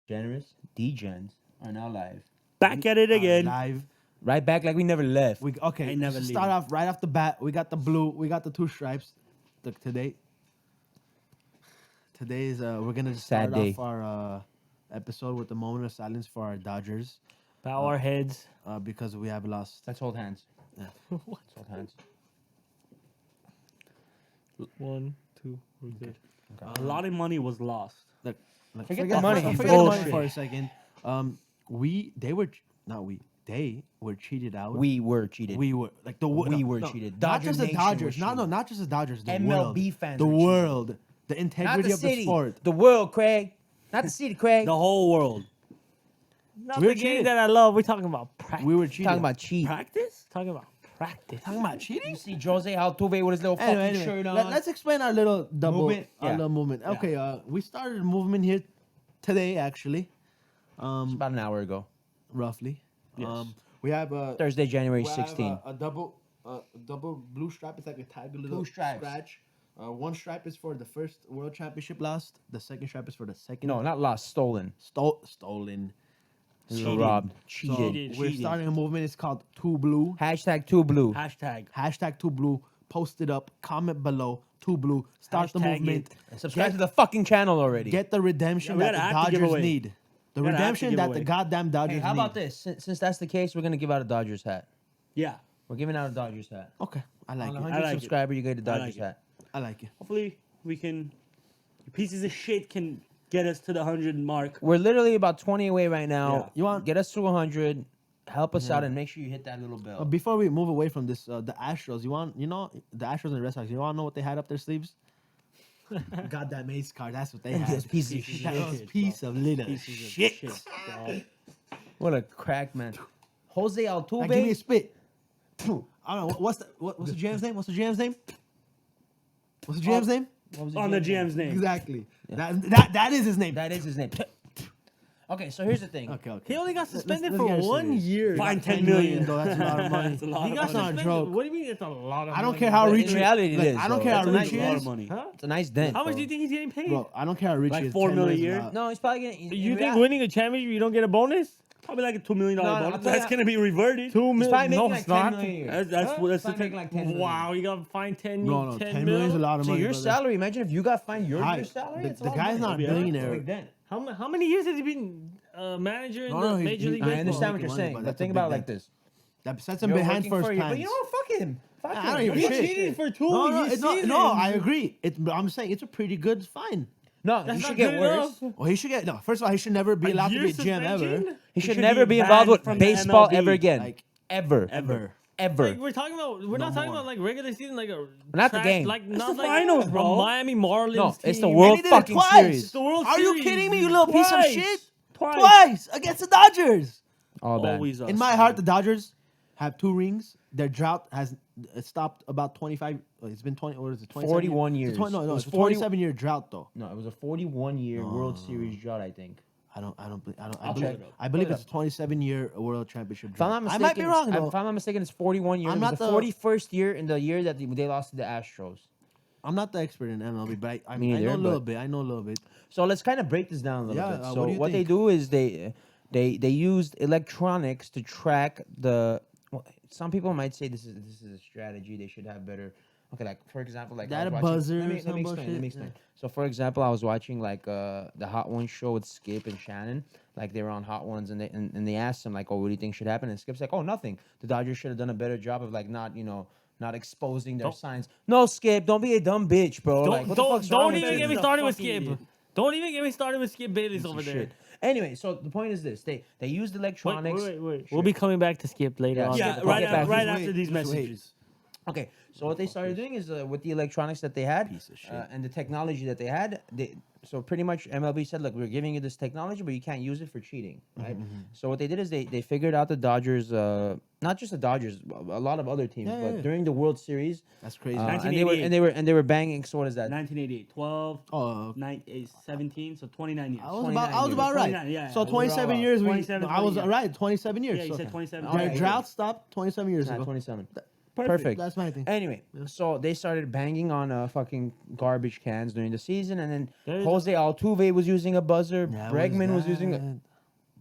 Degens are now live. Back at it again. Live. Right back like we never left. Okay. Ain't never to start off right off the bat. We got the blue. We got the two stripes. Today is we're gonna Sad start day. off our episode with a moment of silence for our Dodgers Bow our heads. because we have lost. Let's hold hands. Yeah. What? Let's hold hands. 1, 2, we're good. Okay. A lot of money was lost. Look, Forget the money. Forget the money Bullshit. for a second. They were cheated out. We were cheated. We were like the We were cheated. Not Dodger just the Nation Dodgers. was No, cheated. not just the Dodgers. The MLB world. fans The were cheated. world. The Not integrity the of city. the sport. The world, Craig. Not the city, Craig. The whole world. Not We were the game cheated. that I love. We're talking about practice. We were cheated. Talking about cheat. Practice? Talking about practice. Talking about cheating. You see Jose Altuve with his little fucking Anyway, shirt on. let's explain our little double Movement? our Yeah. little movement. Yeah. Okay, we started a movement here today, actually. It's about an hour ago. Roughly. Yes. We have Thursday, January we have, 16th. a double blue stripe. It's like a tag, a little Two stripes. scratch. One stripe is for the first world championship lost. The second stripe is for the second. No, not lost. Stolen. Stolen. We were Cheated. robbed. So Cheated. we're Cheated. starting a movement. It's called Two Blue. Hashtag two blue. Hashtag. Hashtag Two Blue. Post it up. Comment below. Two Blue. Start the Hashtag movement. it. Subscribe to the fucking channel already. Get the redemption Yeah, we that got the an active Dodgers giveaway. need. The We got an redemption active that the giveaway. goddamn Dodgers Hey, how need. about this? Since that's the case, we're gonna give out a Dodgers hat. Yeah. We're giving out a Dodgers hat. Okay, I like On it. 100 I like it. subscriber, you get a I Dodgers like it. hat. I like it. Hopefully we can. Pieces of shit can get us to the 100 mark. We're literally about 20 away right now. Yeah. You want- get us to 100? Help us out and make sure you hit that little bell. Before we move away from this, the Astros. The Astros and the Red Sox. You want to know what they had up their sleeves? Goddamn ace card. That's what they had. This piece of Piece of shit. That shit. was piece of little Pieces of shit. bro. What a crack, man. Jose Now, give me a Altuve. spit. I don't know what's the GM's name. What's the GM's name? What's the GM's name? What was On the GM's GM's name. Exactly. That is his name. That is his name. Okay, so here's the thing. Okay. He only got suspended let's for get 1 serious. year. Fine 10 million, million. though. That's a lot of money. That's a lot He of got money. not a Suspended. joke. What do you mean it's a lot of I don't money? care how But rich in he reality, is. it Like, is, I don't though. care how It's a rich he a lot is. of money. Huh? It's a nice dent. How much bro. do you think he's getting paid? Bro, I don't care how rich Like he is. 4 10 million a million's year? lot. No, he's probably getting. You think winning a championship you don't get a bonus? Probably like a $2 million No, no, bonus. I'll tell That's you- gonna be reverted. 2 He's million. probably making No, like it's 10 not. million a year. That's Huh? that's He's the probably making like 10 million. wow. You got fined 10. No, 10 million's a lot of So money. your brother. salary, imagine if you got fined your Hi. year's salary. The- it's a the lot of guy's money. not a It's a billionaire. big dent. How many years has he been manager in No, the no, Major League I Baseball? understand what making you're money, saying, but but that's think a about it big like this. That sets him You're behind working first for you, plans. but you know what? Fuck him. Fuck I him. don't You're give a He shit. cheated for 2 No, no, years. I agree. I'm saying it's a pretty good fine. No, That's he not should get good worse. enough. Well, he should get no. First of all, he should never be A allowed to year be a GM ever. suspension? He should should never be be involved banned with from the baseball MLB. ever again. Like Ever. ever. Ever. Like we're talking about, we're not talking more. about like regular season, like a Not the trash- game. like It's not the like finals, a bro. Miami Marlins. No, it's the team. World And he did it fucking twice. series. It's the World Are you Series. kidding me, you little piece of Twice. shit? Twice. Twice against the Dodgers. All bad. Always us. In my heart, the Dodgers have 2 rings. Their drought has stopped about 25. It's been 20. What is it? 41 years. No, It was it's a 40 27-year drought though. No, it was a 41-year World Series drought, I think. I I'll believe, check it up. I believe Look it's a 27-year World Championship If I'm drought. not I mistaken, might be wrong though. If I'm not mistaken, it's 41 years. I'm It was not the the- 41st year in the year that they lost to the Astros. I'm not the expert in MLB, but I Me know neither, a little but- bit. I know a little bit. So let's kind of break this down a little Yeah, bit. what So do you what they think? do is they used electronics to track the. Well, some people might say this is a strategy. They should have better. Okay, like for example, like I That was a watching- buzzer Let me or some explain. Let me bullshit? explain. So for example, I was watching like the Hot Ones show with Skip and Shannon. Like they were on Hot Ones and they asked him like, oh, what do you think should happen? And Skip's like, oh, nothing. The Dodgers should have done a better job of like not exposing their signs. No, Skip, don't be a dumb bitch, bro. Like, what the fuck's wrong don't with even you? get me He's a started with fucking Skip. idiot. Don't even get me started with Skip Bayless Piece of over there. shit. Anyway, so the point is this: they used electronics. Wait. We'll be coming back to Skip later Yeah, on. yeah, right, get back to right this. after these Just wait. messages. Okay, so what they started doing is with the electronics that they had Piece of shit. and the technology that they had, so pretty much MLB said, look, we're giving you this technology, but you can't use it for cheating, right? So what they did is they figured out the Dodgers, not just the Dodgers, a lot of other teams, Yeah, but yeah. during the World Series, That's crazy. and they were banging. So what is that? 1988, 12, Oh, 17, so 29 years. I was 29 about right. 29, yeah. So Overall, 27 years. 27, I was 20, yeah. right. 27 years. Yeah, you so said 27. Their Okay. drought stopped 27 years Nah, ago. 27. Perfect. That's my thing. Anyway, so they started banging on fucking garbage cans during the season, and then There's- Jose Altuve was using a buzzer. Yeah, Bregman was using a. that?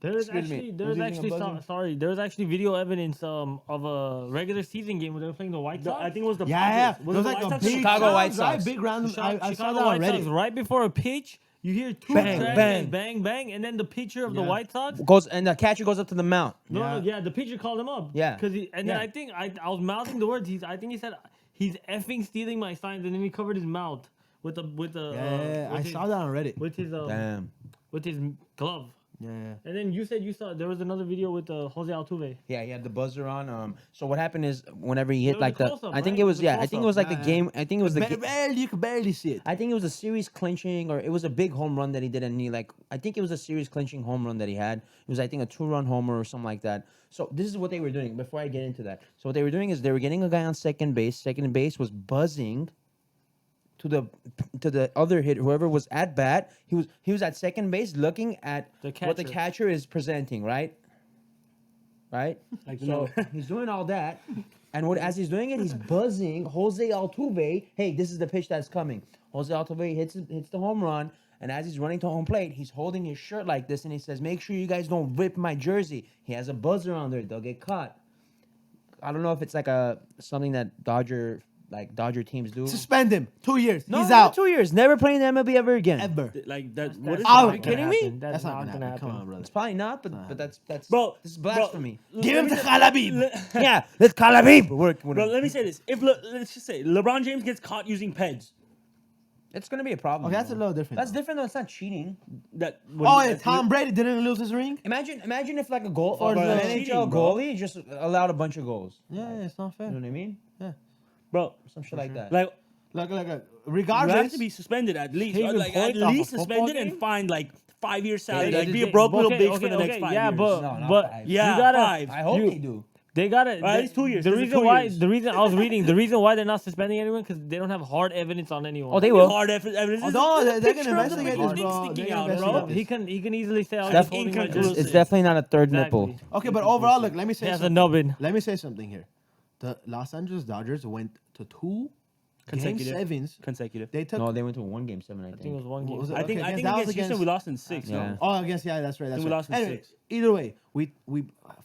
There's Excuse me, actually, was there's using a actually, buzzer? sorry, there's actually video evidence of a regular season game where they were playing the White Sox. I think it was the Yeah, Padres. it Was was it like the a White Sox? big Chicago sound, White Sox. right? Big random. I saw Chicago that White already. Sox, right before a pitch, you hear two Bang, tracks, bang. bang, bang, and then the pitcher of the Yeah. White Sox. Goes and the catcher goes up to the mount. No, Yeah. the pitcher called him up. Yeah. Because and then Yeah. I think I was mouthing the words. I think he said he's effing stealing my signs, and then he covered his mouth with the Yeah, I saw that on Reddit. with his Damn. with his glove. Yeah, And then you said you saw there was another video with Jose Altuve. Yeah, he had the buzzer on. So what happened is whenever he hit was like a the, close-up, I think right? it It was was a yeah, I think it was like the close-up. game. I think it was the. Barely, you could barely see it. I think it was a series clinching, or it was a big home run that he did, and he like I think it was a series clinching home run that he had. It was I think a 2-run homer or something like that. So this is what they were doing. Before I get into that, so what they were doing is they were getting a guy on second base. Second base was buzzing to the other hit, whoever was at bat. He was at second base looking at The what the catcher. catcher is presenting, right? Right. Like, So he's doing all that, and as he's doing it, he's buzzing Jose Altuve. Hey, this is the pitch that's coming. Jose Altuve hits the home run, and as he's running to home plate, he's holding his shirt like this, and he says, "Make sure you guys don't rip my jersey." He has a buzzer on there; they'll get caught. I don't know if it's like something that Dodger teams do. Suspend him. 2 years. No, He's not out. 2 years. Never playing the MLB ever again. Ever. Like that. That's What is out. that? Are you kidding me? That's not gonna happen. Come on, brother. It's probably not, but that's Bro, this is blasphemy. Give him to Khalabib. Yeah, let's call a beep. Work. Bro, let me say this. Let's just say LeBron James gets caught using peds. It's gonna be a problem. Okay, that's a though. little different. That's different though. It's not cheating. That Oh, yeah, Tom Brady didn't lose his ring? Imagine if like a goal For or an the NHL cheating, bro. goalie just allowed a bunch of goals. Yeah, it's not You know fair. what I mean? bro. Some shit like that. Like Like, you have regardless. to be suspended at least. Taking Like points at off a least football suspended game? and fined like 5 years salary. they- Like be they- a broke little okay, bitch for the okay, next 5 yeah, years. No, not but 5. Yeah, you gotta. 5. I hope you- they do. They gotta. At least 2 years. The This is reason 2 why- years. The reason I was reading. The reason why they're not suspending anyone because they don't have hard evidence on anyone. Oh, they will. Hard evidence. Oh, no, There's a they're picture gonna of the investigate fucking this, dick bro. sticking They're gonna out, bro. investigate this. He can easily say, "Oh, Def- he's holding my It's, jersey." it's definitely not a third Exactly. nipple. Okay, but overall, look, let me say He has a something. nubbin. Let me say something here. The Los Angeles Dodgers went to 2 game Consecutive. 7s. Consecutive. They took. No, they went to 1-7. I I think it think. was one game. Was it- I think okay, against that was Houston we lost in 6. Yeah. No? Oh, I guess yeah, that's right. That's we right. lost in Anyway, 6. either way, we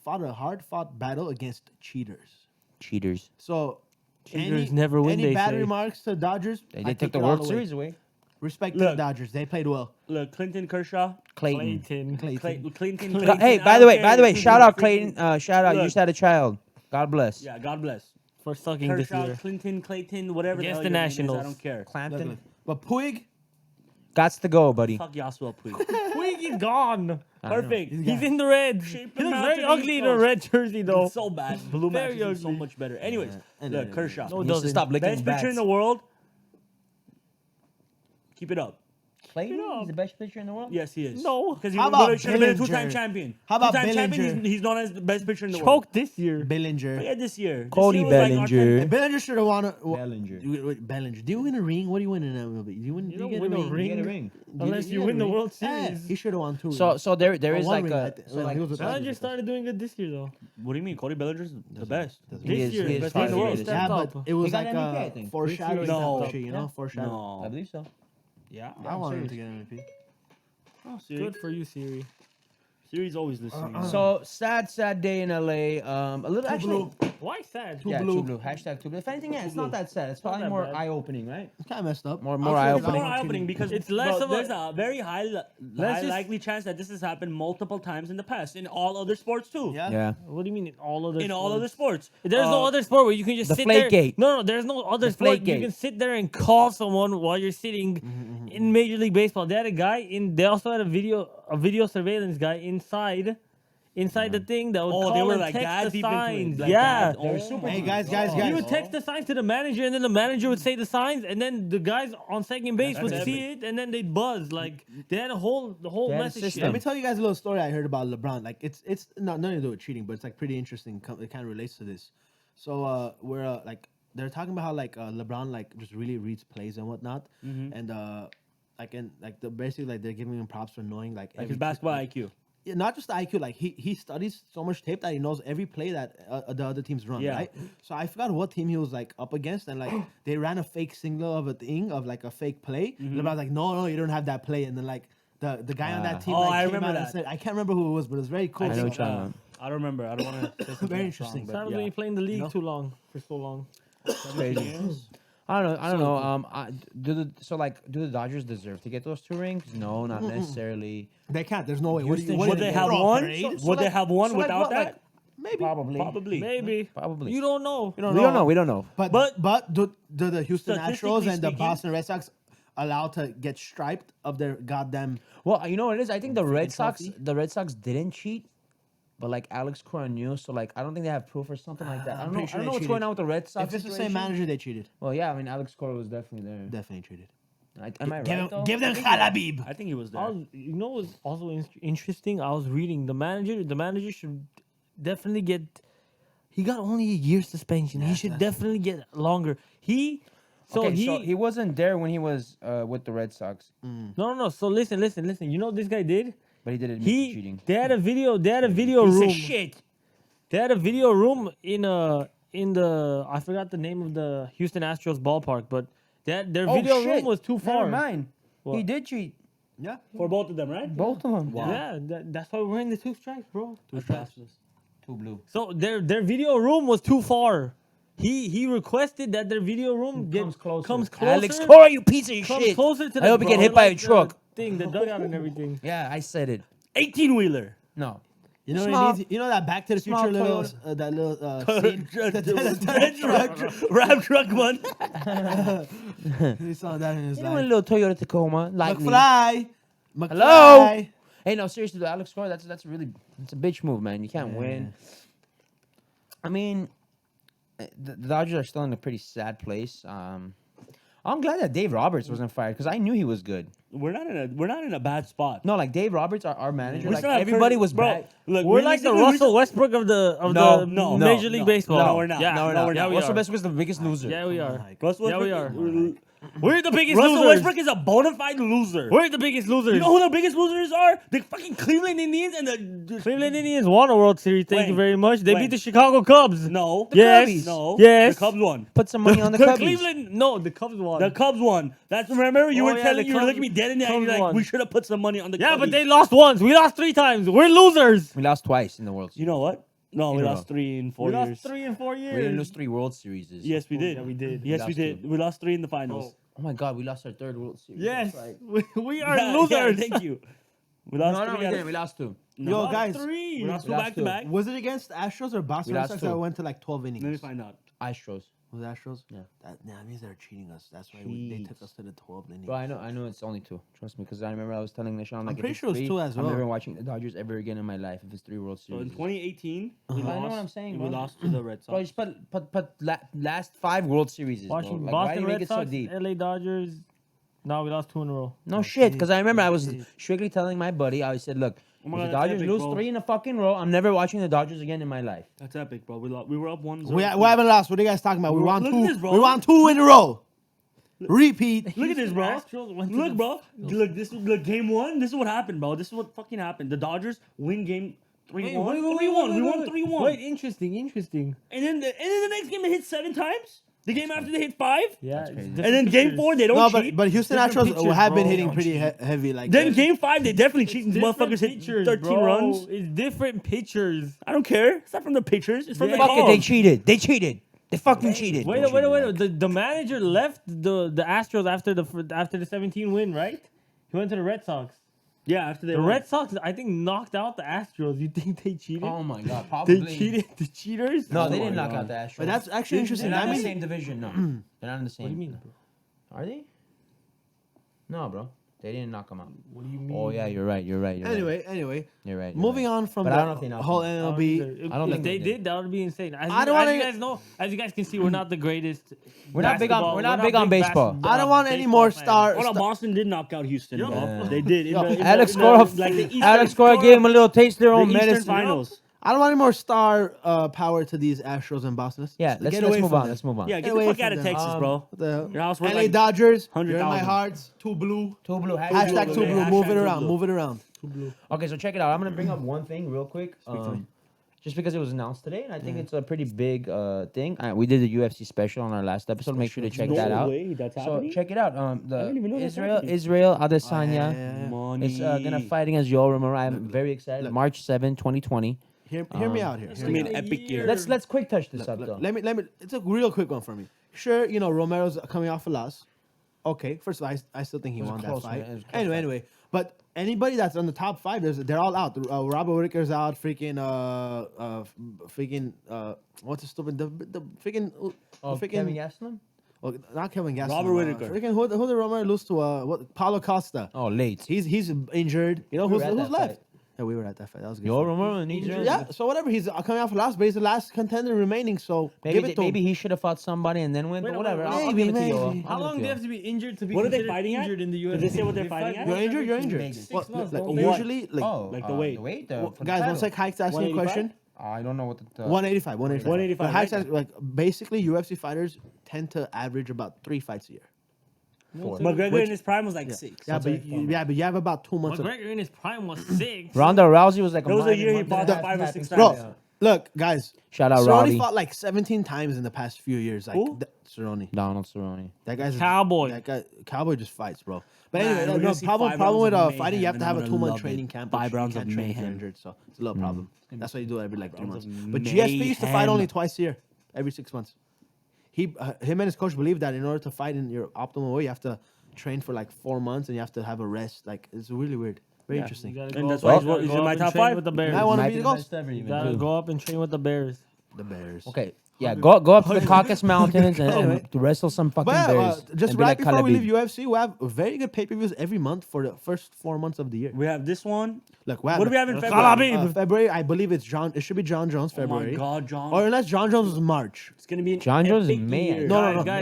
fought a hard-fought battle against cheaters. Cheaters. So Cheaters never win, Any they bad say. remarks to Dodgers? They I did take take the it all World away. Series away. Respect to the Look. Dodgers. They played well. Look, Clinton Kershaw. Clayton. Clinton. Hey, I by the don't way, care. shout out Clayton. Shout out. You Look. just had a child. God bless. Yeah, God bless. For sucking this Kershaw, year. Clinton, whatever Against the the hell your name is, Nationals. I don't care. Look, Clampton. look. But Puig, Gots to go, buddy. Fuck Yasuo, please. Puig is gone. I know. Perfect. He's in the red. Shape He him looks out very to the ugly in a East red jersey, though. It's so bad. Blue Very matches him so ugly. much better. Anyways, Yeah. look, Kershaw. No, He needs to doesn't. stop licking Best pitcher in bats. the world. Keep it up. Clayton? Get up. He's the best pitcher in the world? Yes, he is. No. Because he How about should have been a Bellinger? two-time champion. How about two-time champion, Bellinger? he's known as the best pitcher in the world. Choked this year. Bellinger. Yeah, this year. This Cody year was like our Bellinger. Hey, Bellinger should have won. Bellinger. Bellinger. Do you win a ring? What do you win in MLB? Do you win? You do don't get win a a ring? ring. Get a ring. Unless you get a win the ring. World Yeah, Series. he should have won 2 rings. So there Or is one like ring, a. I think. So Well, like, he was with the Bellinger Dodgers. started doing good this year, though. What do you mean? Cody Bellinger's the best. Doesn't He This is- year, he is best probably player in the world. the Stepped Yeah, up. but it was got like MVP, I think. foreshadowing No. type of shit, you know? Foreshadowing. I No. believe so. Yeah. I wanted him serious. to get MVP. Oh, Siri. Good for you, Siri. Siri's always listening. So sad day in LA. A little actually. Why sad? Too Yeah, blue. too blue. Hashtag too blue. If anything, yeah, it's not that sad. It's probably that more bad. eye opening, right? It's kind of messed up. More It's eye more opening. eye-opening because It's less bro, of a- there's a very high just- likely chance that this has happened multiple times in the past in all other sports too. Yeah. Yeah. What do you mean in all other In all sports? other sports. There's no other sport where you can just the sit there. Flakegate. No, there's no other The sport you Flakegate. can sit there and call someone while you're sitting in Major League Baseball. They had a guy in. They also had a video surveillance guy inside the thing that would Oh, call they were and like text that the deep into it. signs. Like Yeah. that. Oh super my Hey, guys, God. He would text the signs to the manager, and then the manager would say the signs, and then the guys on second base That's would epic. see it, and then they'd buzz. Like they had the whole They had a message. system. Let me tell you guys a little story I heard about LeBron. Like it's not nothing to do with cheating, but it's like pretty interesting. It kind of relates to this. So we're like they're talking about how like LeBron like just really reads plays and whatnot, and basically like they're giving him props for knowing like Like every his basketball IQ. not just the IQ, like he studies so much tape that he knows every play that the other teams run, Yeah. right? So I forgot what team he was like up against, and like they ran a fake single of a thing of like a fake play. LeBron's like, no, you don't have that play, and then like the guy on that team, Oh, like, I came remember out and that. said, I can't remember who it was, but it was very cool. I know think, what you're talking about. I don't remember. I don't want to say something Very wrong, interesting. but Sometimes when yeah. you play in the league know? too long for so long. Crazy. I don't know. Do the Dodgers deserve to get those 2 rings? No, not necessarily. They can't. There's no way. Houston, what would do they you have throw a one? parade? Would they have one so like without what, that? like- Maybe. Probably. Probably. Maybe. Probably. You don't know. You don't We don't know. We don't know. But do the Houston Statistically Astros and the speaking- Boston Red Sox allowed to get striped of their goddamn? Well, you know what it is? I think the Red Sox trophy? didn't cheat, but like Alex Cora knew, so like I don't think they have proof or something like that. I don't know. pretty sure I don't know they what's cheated. going on with the Red Sox. If it's the same situation. manager, they cheated. Well, yeah, I mean Alex Cora was definitely there. Definitely cheated. Am I Give right? them, though? give them Khalabib. I think he was there. You know what's also interesting? I was reading the manager should definitely get. He got only a year suspension. He should definitely get longer. So he wasn't there when he was with the Red Sox, no. So listen. You know what this guy did? but he did admit to cheating. They had a video room. shit. They had a video room in the I forgot the name of the Houston Astros ballpark, but their video room was too far. Never mind. What? He did cheat. Yeah. For both of them, right? Both of them. Yeah, that's why we're in the 2 strikes, bro. Two strikes. 2 blue. So their video room was too far. He requested that their video room Comes closer. Comes closer. Alex Cora, you piece of comes shit. closer to I hope you get bro, hit by a like the truck. Thing, the dugout and everything. Yeah, I said it. 18-wheeler. No. You know Small- what it needs? You know that Back to the small Future little Toyota. that little scene? Ram truck one. He saw that in his You know a life. little Toyota Tacoma, like me. McFly. Hello? Hey, no, seriously, the Alex Cora, that's a bitch move, man. You can't win. I mean, the Dodgers are still in a pretty sad place. I'm glad that Dave Roberts wasn't fired because I knew he was good. We're not in a bad spot. No, like Dave Roberts, our manager, We like still have everybody Curtis- was bro. bad. Look, We're like the realistically, Russell Westbrook of the No, Major League Baseball. No, we're not. Yeah, No, we're not. Yeah, we Russell are. Westbrook was the biggest loser. Yeah, we are. Russell Yeah, we Westbrook- We're the biggest Russell losers. Westbrook is a bona fide loser. We're the biggest losers. You know who the biggest losers are? The fucking Cleveland Indians and the Cleveland Indians won a World Series. Thank you When? very much. They When? beat the Chicago Cubs. No. Yes. Cubbies. No. Yes. The Cubs won. Put some money on the The Cubbies. Cleveland. No, the Cubs won. The Cubs won. That's remember you Oh, were yeah, telling the you were Cubs- looking me dead in the eye. Cubs You're like, won. we should have put some money on the Yeah, Cubbies. but they lost once. We lost 3 times. We're losers. We lost twice in the World Series. You know what? No, we In a lost row. 3 in 4 We years. lost 3 in 4 years. We didn't lose 3 World Series. Yes, we did. Yeah, we did. Yes, We we lost did. 2. We lost 3 in the finals. Oh my God, we lost our 3rd World Series. Yes, That's right. we are Yeah, losers. yeah, thank you. We lost No, 3 we out didn't. of- We lost 2. No. Yo, We lost guys, 3. We lost we 2 lost back to 2. back. Was it against Astros or Boston We Red lost Sox two. that went to like 12 innings? Let me find out. Astros. Was it Astros? Yeah. That means they're cheating us. That's why they Jeez. took us to the 12 innings. Bro, I know it's only 2. Trust me, because I remember I was telling Nishan, like, if pretty it's sure it was 3, 2 as I'm never well. watching the Dodgers ever again in my life if it's 3 World So in Series. 2018, we I know lost. what I'm saying, We bro. lost to the Red Bro, Sox. just last 5 World Series. Bro. Watching Like, why do Boston you make Red it so Sox, deep? LA Dodgers. No, we lost 2 in a row. No shit, because I remember I was strictly telling my buddy, I said, look, Oh my if the God, that's Dodgers epic, lose bro. 3 in a fucking row, I'm never watching the Dodgers again in my life. That's epic, bro. We were up 1-0. We haven't lost. What are you guys talking about? We Bro, won look at 2. this, bro. We won 2 in a row. Repeat. Look at this, bro. Astros went to Look, the- bro. Look, game 1. This is what happened, bro. This is what fucking happened. The Dodgers win game 3-1. 3-1. We won 3-1. Wait, interesting. And then the next game they hit 7 times. The game after they hit 5. Yeah. crazy. And then game 4 they don't No, cheat. but Houston Different Astros pitchers, have been bro. hitting Don't pretty heavy. Like Then game 5 they definitely cheat. These Different motherfuckers hit pitchers, 13 bro. runs. It's different pitchers. I don't care. It's not from the pitchers. It's from the Fuck it, they calls. cheated. They cheated. They fucking cheated. Wait. The manager left the Astros after the 17 win, right? He went to the Red Sox. Yeah, after they The won. Red Sox, I think, knocked out the Astros. You think they cheated? Oh my God, They probably. cheated. The cheaters. No, Oh they my didn't knock God. out the Astros. But that's actually interesting. They're not That in the means same division, no. They're not in the same. What do you mean, bro? Are they? No, bro. They didn't knock them out. What do you mean? Oh, yeah, you're right. You're right. anyway. You're right. Moving on from But the I don't know if they knocked whole them MLB. I don't if think they they did. That would be insane. As, I don't as wanna- you guys know, as you guys can see, we're not the greatest. We're not big on- basketball- we're not big on baseball. I don't want any more baseball star. Oh no, Boston did knock out Houston, Yo. bro. Yeah. They did. In Yo, the- in the- Alex in the- Cora, like the Eastern- Alex Cora gave him a little taste of their the own Eastern medicine. Finals. I don't want any more star power to these Astros and Boston. Yeah, let's get away move from on. them. Let's move on. Yeah, Get get away the fuck from out of them. Texas, bro. What the hell? Your house worth LA like Dodgers, you're in my 100,000. hearts. Two blue. Two blue. Hashtag two blue. Hashtag Move it two around. blue. Move it around. Okay, so check it out. I'm gonna bring up one thing real quick. Just because it was announced today, and I think it's a pretty big thing. We did a UFC special on our last episode. Make sure to check that out. way that's So happening. check it out. The didn't even know that's Israel happening. Israel Adesanya Money. is gonna fight against Yoel Romero. I'm very excited. look. March 7, 2020. Hear me out here. It's gonna be an epic year. Let's quick touch this up though. Let me. It's a real quick one for me. Sure, you know Romero's coming off a loss. Okay, first of all, I still think he was a won that close fight. one. It was a close Anyway, but anybody that's on the top five, they're all out. Robert Whitaker's out. What's the stupid the freaking Kevin Gastelum? well, not Kevin Gastelum. Robert Whitaker. Freaking who did Romero lose to? What Paulo Costa. Oh, late. He's injured. You know We who's were at that left? fight. Yeah, we were at that fight. That was a good. Yoel fight. Romero and Israel. Yeah, so whatever. He's coming off last, but he's the last contender remaining. So Maybe give it to him. maybe he should have fought somebody and then win. Wait, But no, whatever. wait, I'll maybe, give it to maybe. Yoel. How I'll long give do it you to have to be injured to be What are they considered fighting at? injured in the Did UFC? they say what they're They fighting fight at? You're once injured. every You're 2 injured. weeks. Vegas. 6 months. Like, don't they? usually, like Oh, Like the weight. The weight. For the guys, title. once like Hike's asking a 185? question. I don't know what the. 185, 185. 185, But Hike's right? asking, like basically UFC fighters tend to average about 3 fights a year. McGregor in his prime was like 6. Yeah, but you have about 2 months. McGregor in his prime was 6. Ronda Rousey was like There was a year he month fought and a half 5 or back 6 and times. stuff. Bro, look, guys. Shout out Cerrone Rowdy. fought like 17 times in the past few years. Like Who? Cerrone. Donald Cerrone. That guy's Cowboy. That guy, Cowboy just fights, bro. But Nah, anyway, we're no, gonna see problem 5 with rounds of fighting, you have mayhem, to have and a I'm 2 gonna month love training it. camp. 5 which you rounds can't of train if you're mayhem. injured, so it's a little problem. That's why you do it every like 3 months. Rounds of But GSP used to fight mayhem. only twice a year, every 6 months. Him and his coach believe that in order to fight in your optimal way, you have to train for like 4 months and you have to have a rest. Like it's really weird, very Yeah. interesting. And that's why he's in my top 5. with the Bears. I wanna Might be be the the goat. best ever You even, gotta too. go up and train with the Bears. The Bears. Okay. Yeah, go up to the Caucasus Mountains and to wrestle some fucking But bears. just and be right like before we Khabib. leave UFC, we have very good pay-per-views every month for the first 4 months of the year. We have this one. Look, What do we have in Khabib. February? February, I believe it's John. It should be John Jones. Oh my February, God, John. or unless John Jones is March. It's gonna be an John Jones is epic May. year. No, Guys,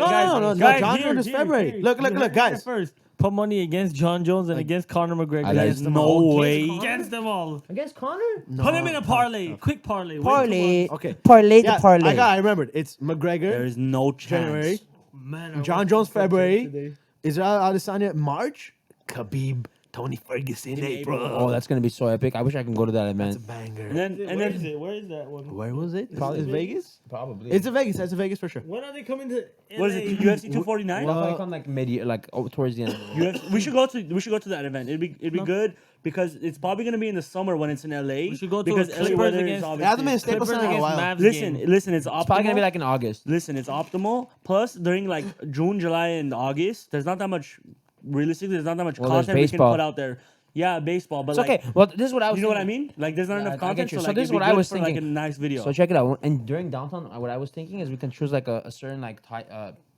John here, Jones is here, February. here. Look, You heard it guys. First, put money against John Jones and against Conor McGregor. I There's guess no way. Against them all. Against Connor? Put him in a parlay. Quick parlay. Wait 2 Parlay. months. Okay. Parlay Yeah, the parlay. I remembered. It's McGregor, There is no chance. January. Man, I John watched Jones, the fight February. today. Israel Adesanya, March. Khabib, Tony Ferguson, April. Oh, that's gonna be so epic. I wish I can go to that That's a event. banger. And then Where is it? Where is that one? Where was it? Probably It's Vegas. Probably. It's a Vegas. That's a Vegas for sure. When are they coming to what is it? UFC 249. Well, like on like mid, like towards the end. Of the We should go to that event. It'd be good because it's probably gonna be in the summer when it's in LA. We should go to because a LA Clippers weather is against- It hasn't been in obviously. Staples Clippers Center in a against while. Mavs Listen, game. listen, it's optimal. It's probably gonna be like in August. Listen, it's optimal. Plus, during like June, July, and August, there's not that much. Realistically, there's not that much Well, there's content we can baseball. put out there. Yeah, baseball, but It's like, okay. Well, this is what I was. you know what I thinking. mean? Like, there's not Yeah, enough I get content. you. So, So like, this is it'd be what I good was for, like a thinking. nice video. So check it out. And during downtown, what I was thinking is we can choose like a certain like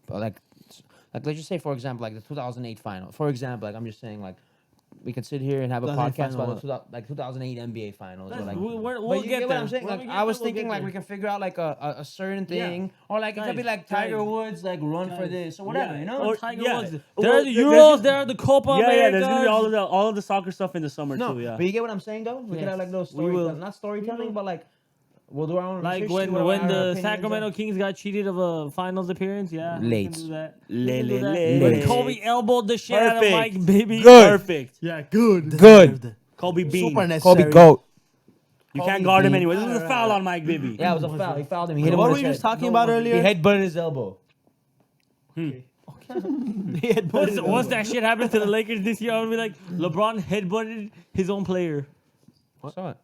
like let's just say for example like the 2008 final. For example, like I'm just saying like we could sit here and have a 2008 podcast final about the 2008 NBA finals. Or Let's- like, we'll but you get get what there. I'm saying. When Like we get I was there, we'll thinking get like there. we can figure out like a certain thing, or like it could be Guys, like Tiger guys. Woods like run for Guys. this or whatever, Yeah. you know. Or- Tiger yeah. Woods. Well, There are the there's- Euros. There are the Copa yeah, America. there's gonna be all of the soccer stuff in the summer No, too. Yeah. but you get what I'm saying though. We could Yes. have like those We story, will. not storytelling, We will. but like we'll do our own. Like research, when see what when our the opinions Sacramento are. Kings got cheated of a finals appearance, yeah. we Late. can do that. Le- We can do le- that. le- When le- Kobe elbowed the shit out of Perfect. Mike, baby. Perfect. Yeah, good. Good. Kobe Bean. Super necessary. Kobe goat. You Kobe can't guard him Bean. anyway. This was a foul on Mike Bibby. Yeah, it was a foul. He fouled him. He hit him What with were you his just head. talking about He earlier? headbutted his elbow. He had Once that shit happens to the Lakers this year, I'll be like, LeBron headbutted his own player. What's that?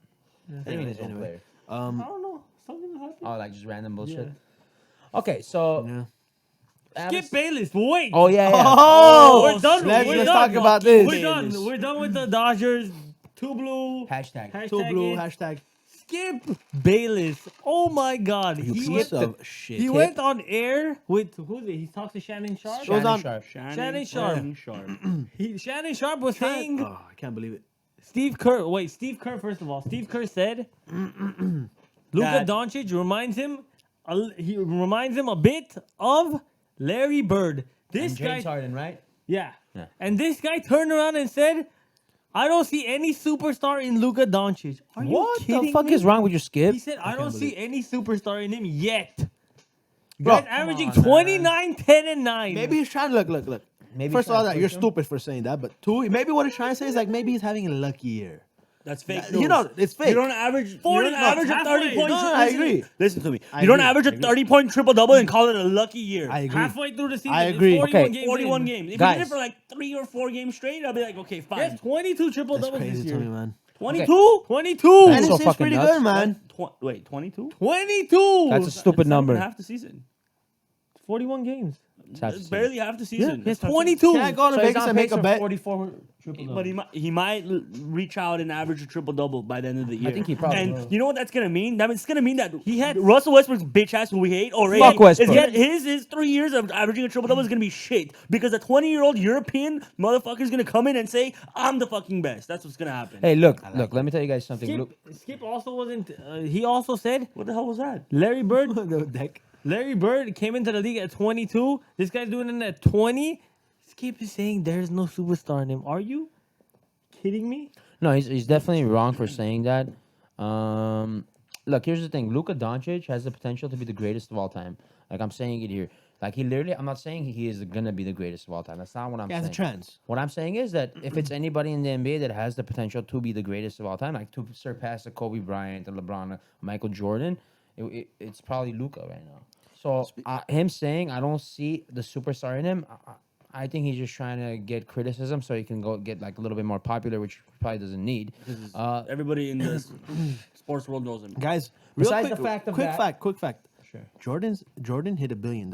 Anyway, his own player. I don't know. Something happened. Oh, like just random bullshit. Yeah. Okay, so Yeah. Skip Bayless. Wait. Oh yeah, yeah. Oh, we're done. Let's We're talk done. about this. We're done. We're done with the Dodgers. Two blue. Hashtag. Hashtag Two blue. it. Hashtag. Skip Bayless. Oh my God. You He piece went, of shit. he went on air with who's it? He talked to Shannon Sharp. Goes on. Sharp. Shannon Sharp. Shannon Sharp was saying Oh, I can't believe it. Steve Kerr. Wait, Steve Kerr. First of all, Steve Kerr said Luka That- Doncic reminds him. He reminds him a bit of Larry Bird. This And guy, James Harden, right? yeah. Yeah. And this guy turned around and said, "I don't see any superstar in Luka Doncic." Are you What kidding the fuck me? is wrong with you, Skip? He said, "I don't see any superstar in him yet." Bro, Guy's averaging on, man. 29, 10, and 9. Maybe he's trying to look. Maybe First of all, trying to that you're push him. stupid for saying that. But two, maybe what he's trying to say is like maybe he's having a lucky year. That's fake. You know, it's fake. You don't average. You 40 don't average a bucks, 30 halfway. point. No, I agree. Listen to me. I You don't agree. average a 30-point triple double and call it a lucky year. I agree. Halfway through the season, I it's agree. 41 Okay. games 41 in. games. If you Guys. did it for like 3 or 4 games straight, I'll be like, okay, He fine. has 22 triple That's doubles this crazy to me, year. man. 22. 22. That's And so it seems fucking pretty nuts. good, man. Wait, 22? 22. That's a stupid number. Half the season. 41 games. It's half the It's season. barely half the season. He has That's 22. Can I go to So he's Vegas on and make pace a for bet? 44 triple But he might reach out and average a triple double by the end of the year. think he probably And will. you know what that's gonna mean? It's gonna mean that He had- Russell Westbrook's bitch ass, who we hate already. Fuck Westbrook. His 3 years of averaging a triple double is gonna be shit because a 20-year-old European motherfucker is gonna come in and say, "I'm the fucking best." That's what's gonna happen. Hey, look. Let me tell you guys something. Look, Skip also wasn't. He also said What the hell was that? Larry Bird. The deck. Larry Bird came into the league at 22. This guy's doing it at 20. Skip is saying there's no superstar in him. Are you kidding me? no, he's definitely wrong for saying that. Look, here's the thing. Luka Doncic has the potential to be the greatest of all time. Like I'm saying it here. Like he literally, I'm not saying he is gonna be the greatest of all time. That's not what I'm Yeah, saying. it's a chance. What I'm saying is that if it's anybody in the NBA that has the potential to be the greatest of all time, like to surpass the Kobe Bryant, the LeBron, Michael Jordan, it's probably Luka right now. So him saying I don't see the superstar in him, I think he's just trying to get criticism so he can go get like a little bit more popular, which he probably doesn't need. Everybody in the sports world knows him. Guys, real Besides quick, the fact of quick that- fact, quick fact. Sure. Jordan hit $1 billion.